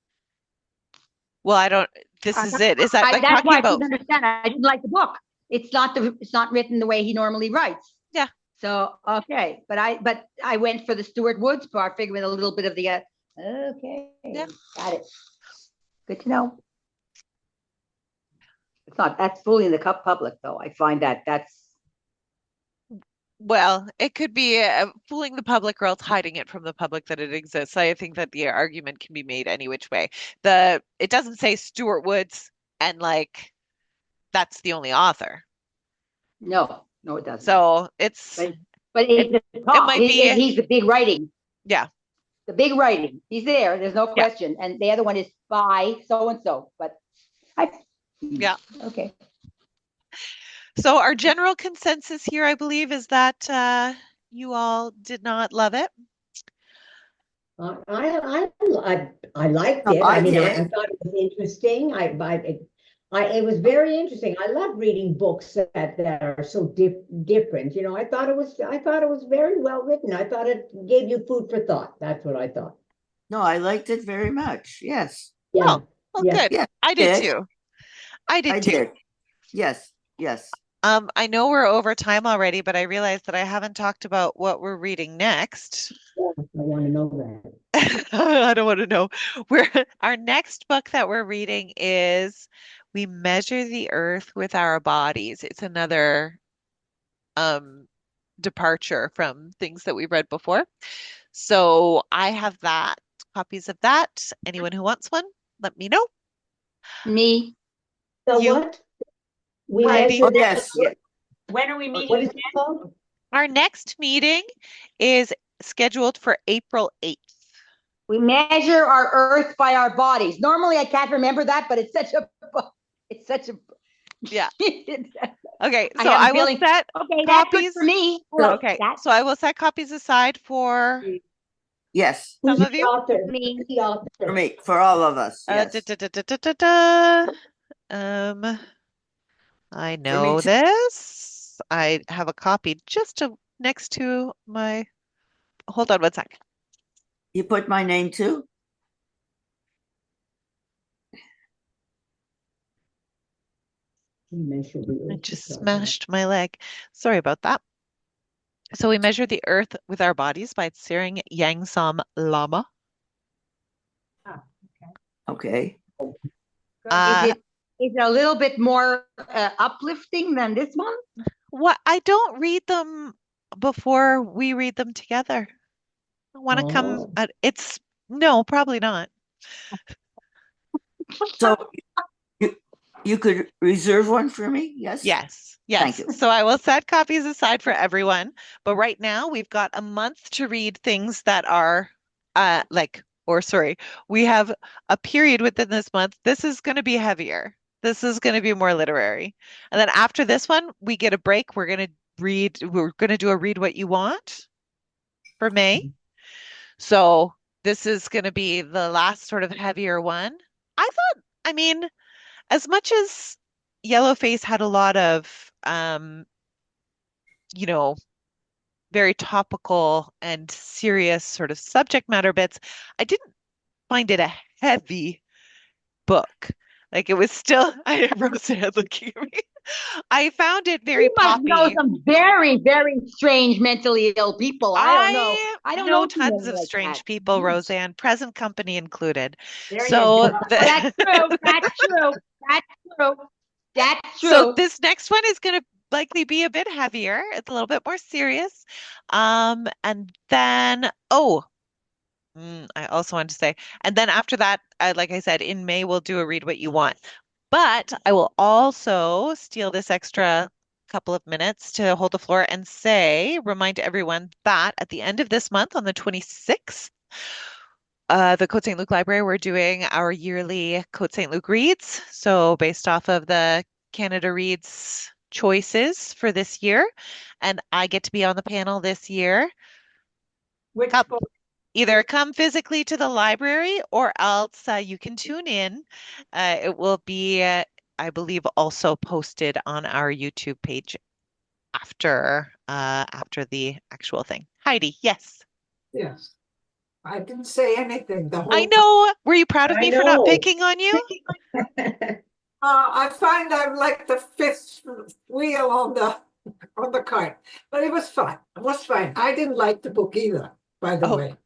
Well, I don't. This is it. Is that like that's talking why I about? didn't understand. I didn't like the book. It's not written the way he normally writes. Yeah. So okay, but I went for the Stuart Woods part, figuring a little bit of the okay. Yeah. Got it. Good to know. It's not that's fooling the public though. I find that's Well, it could be fooling the public or else hiding it from the public that it exists. I think that the argument can be made any which way. It doesn't say Stuart Woods and like that's the only author. no, it doesn't. So it's but it might be he's the big writing. Yeah. The big writing. He's there. There's no question. And the other one is by so and so. But yeah. Okay. So our general consensus here, I believe, is that you all did not love it. I liked it. I mean, I thought it was interesting. It was very interesting. I love reading books that are so different. You know, I thought it was very well written. I thought it gave you food for thought. That's what I thought. No, I liked it very much. Yes. Yeah. Oh, well, Yeah. good. Yeah. I did too. I did too. Yes. Yes. I know we're over time already, but I realized that I haven't talked about what we're reading next. Yeah, I want to know that. I don't want to know. Our next book that we're reading is We Measure the Earth with Our Bodies. It's another departure from things that we've read before. So I have copies of that. Anyone who wants one, let me know. Me. So You? what? We Heidi? measured Yes. When are we meeting What is again? it called? Our next meeting is scheduled for April 8th. We measure our earth by our bodies. Normally I can't remember that, but it's such a Yeah. Okay, so I I will set okay, that's good copies for me. Okay, so I will set copies aside for Yes. some Who's of the you. author? Me. Who's the author? For me, for all of us. Yes. I For me know too. this. I have a copy just next to my. Hold on one sec. You put my name too? I just smashed my leg. Sorry about that. So we measure the earth with our bodies by Tsering Yangsom Lama. Okay. Is it a little bit more uplifting than this one? What I don't read them before we read them together. Want to come? Oh. It's no, probably not. So you, you could reserve one for me? Yes. Yes, Thank yes. you. So I will set copies aside for everyone. But right now we've got a month to read things that are or sorry, we have a period within this month. This is going to be heavier. This is going to be more literary. And then after this one, we get a break. We're going to do a read what you want for May. So this is going to be the last sort of heavier one. I mean, as much as Yellowface had a lot of you know, very topical and serious sort of subject matter bits, I didn't find it a heavy book. Like it was still, I have Roseanne looking at me. I found it very You must know poppy. some very, very strange mentally ill people. I don't know. I I don't know know too tons many of like that. strange people, Roseanne, present company included. There you So go. Oh, that's the true. That's true. That's true. That's so true. this next one is going to likely be a bit heavier. It's a little bit more serious. And then I also wanted to say, and then after that, like I said, in May we'll do a read what you want. But I will also steal this extra couple of minutes to hold the floor and remind everyone that at the end of this month, on the 26th, the Cote-Saint-Luc Library, we're doing our yearly Cote-Saint-Luc reads. So based off of the Canada Reads choices for this year, and I get to be on the panel this year. Which book? Either come physically to the library or else you can tune in. It will be, I believe, also posted on our YouTube page after the actual thing. Heidi, yes. Yes, I didn't say anything the I whole time. know. Were you proud of I me for not know. picking on you? I find I'm like the fifth wheel on the cart, but it was fine. It was fine. I didn't like the book either, by the Oh, way.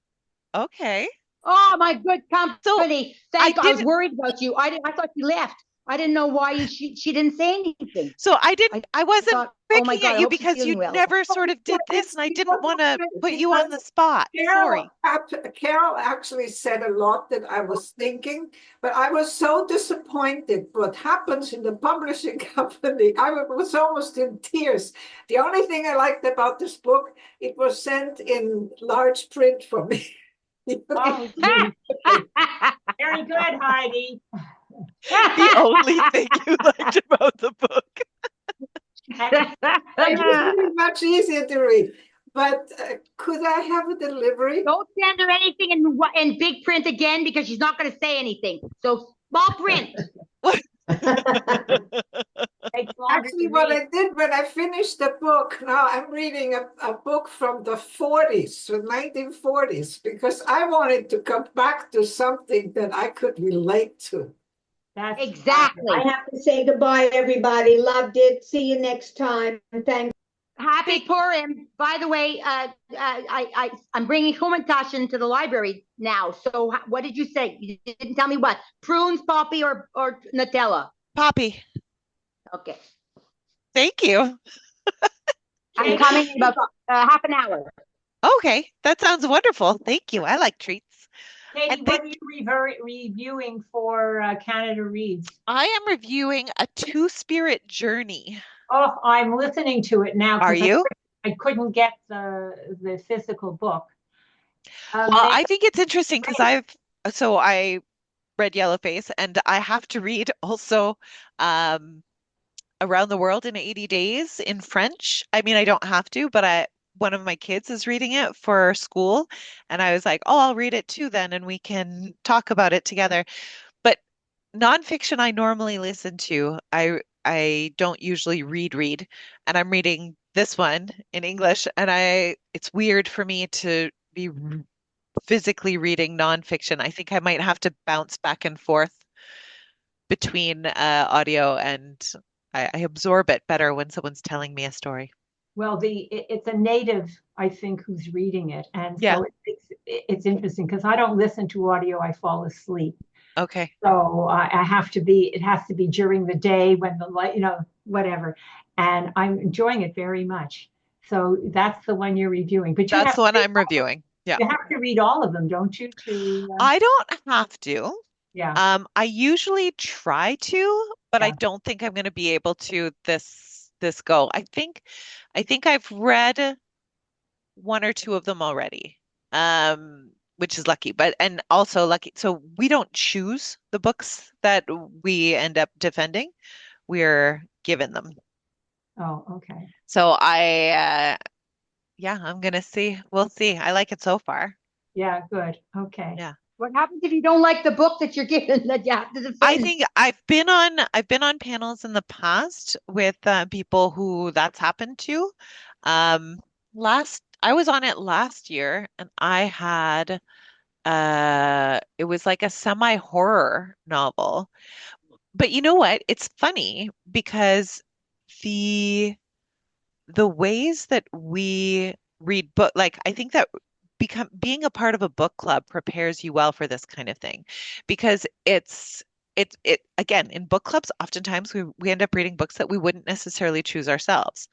okay. Oh, my good So company. I Thank. I was didn't. worried about you. I thought you left. I didn't know why she didn't say anything. So I I didn't. I wasn't thought, oh my picking God, at I you hope she's because feeling you well. never sort of did this, and I didn't want to put you on the spot. Carol, Sorry. Carol actually said a lot that I was thinking, but I was so disappointed. What happens in the publishing company? I was almost in tears. The only thing I liked about this book, it was sent in large print for me. Oh, very good, Heidi. The only thing you liked about the book. And It was really much easier to read. But could I have a delivery? Don't send her anything in big print again because she's not going to say anything. So small print. takes longer Actually, to what read. I did when I finished the book, now I'm reading a book from the 40s, the 1940s, because I wanted to come back to something that I could relate to. That's Exactly. I have to say goodbye, everybody. Loved it. See you next time. Thanks. Happy Purim. By the way, I'm bringing Humantaschen to the library now. So what did you say? You didn't tell me what? Prunes, poppy, or Nutella? Poppy, Okay. thank you. I'm coming in about half an hour. Okay, that sounds wonderful. Thank you. I like treats. Katie, And what thank are you reviewing for Canada Reads? I am reviewing A Two-Spirit Journey. Oh, I'm listening to it now Are because you? I couldn't get the physical book. Well, I think it's interesting because I read Yellowface and I have to read also um Around the World in 80 Days in French. I mean, I don't have to, but I one of my kids is reading it for school, and I was like, "Oh, I'll read it too then, and we can talk about it together." But nonfiction I normally listen to. I don't usually read, and I'm reading this one in English, and I it's weird for me to be physically reading nonfiction. I think I might have to bounce back and forth between audio and I absorb it better when someone's telling me a story. Well, it's a native, I think, who's reading it, and Yeah. so it's interesting because I don't listen to audio; I fall asleep. Okay. So I have to be. It has to be during the day when the light, whatever. And I'm enjoying it very much. So that's the one you're reviewing. But you That's have the one I'm reviewing. Yeah. You have to read all of them, don't you? To I don't have to. yeah, I usually try to, but I yeah. don't think I'm going to be able to this go. I think I've read one or two of them already. Which is lucky, but and also lucky. So we don't choose the books that we end up defending. We're given them. Oh, okay. So yeah, I'm gonna see. We'll see. I like it so far. Yeah, good. Okay. Yeah. What happens if you don't like the book that you're given that you have to I defend? think I've been on panels in the past with people who that's happened to. Um, I was on it last year, and I had it was like a semi-horror novel. But you know what? It's funny because the the ways that we read book, like I think that become being a part of a book club prepares you well for this kind of thing because it again in book clubs oftentimes we end up reading books that we wouldn't necessarily choose ourselves,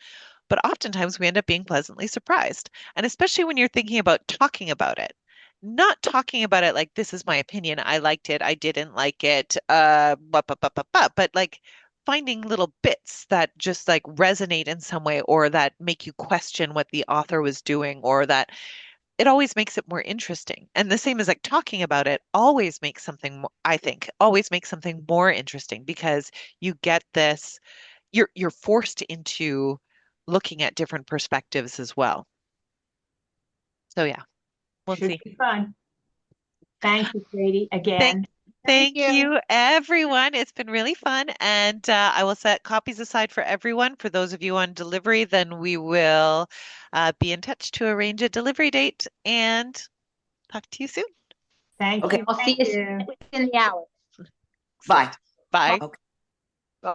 but oftentimes we end up being pleasantly surprised. And especially when you're thinking about talking about it, not talking about it like this is my opinion, I liked it, I didn't like it, but like finding little bits that just like resonate in some way or that make you question what the author was doing or that it always makes it more interesting. And the same as like talking about it always makes something, I think, always makes something more interesting because you get this you're forced into looking at different perspectives as well. So yeah, we'll Should see. be fun. Thank you, Katie, Thank again. Thank thank you. you everyone. It's been really fun and I will set copies aside for everyone. For those of you on delivery, then we will be in touch to arrange a delivery date and talk to you soon. Thank Okay, you. I'll see Thank you you. within the hour. bye. Excellent. Bye. Okay.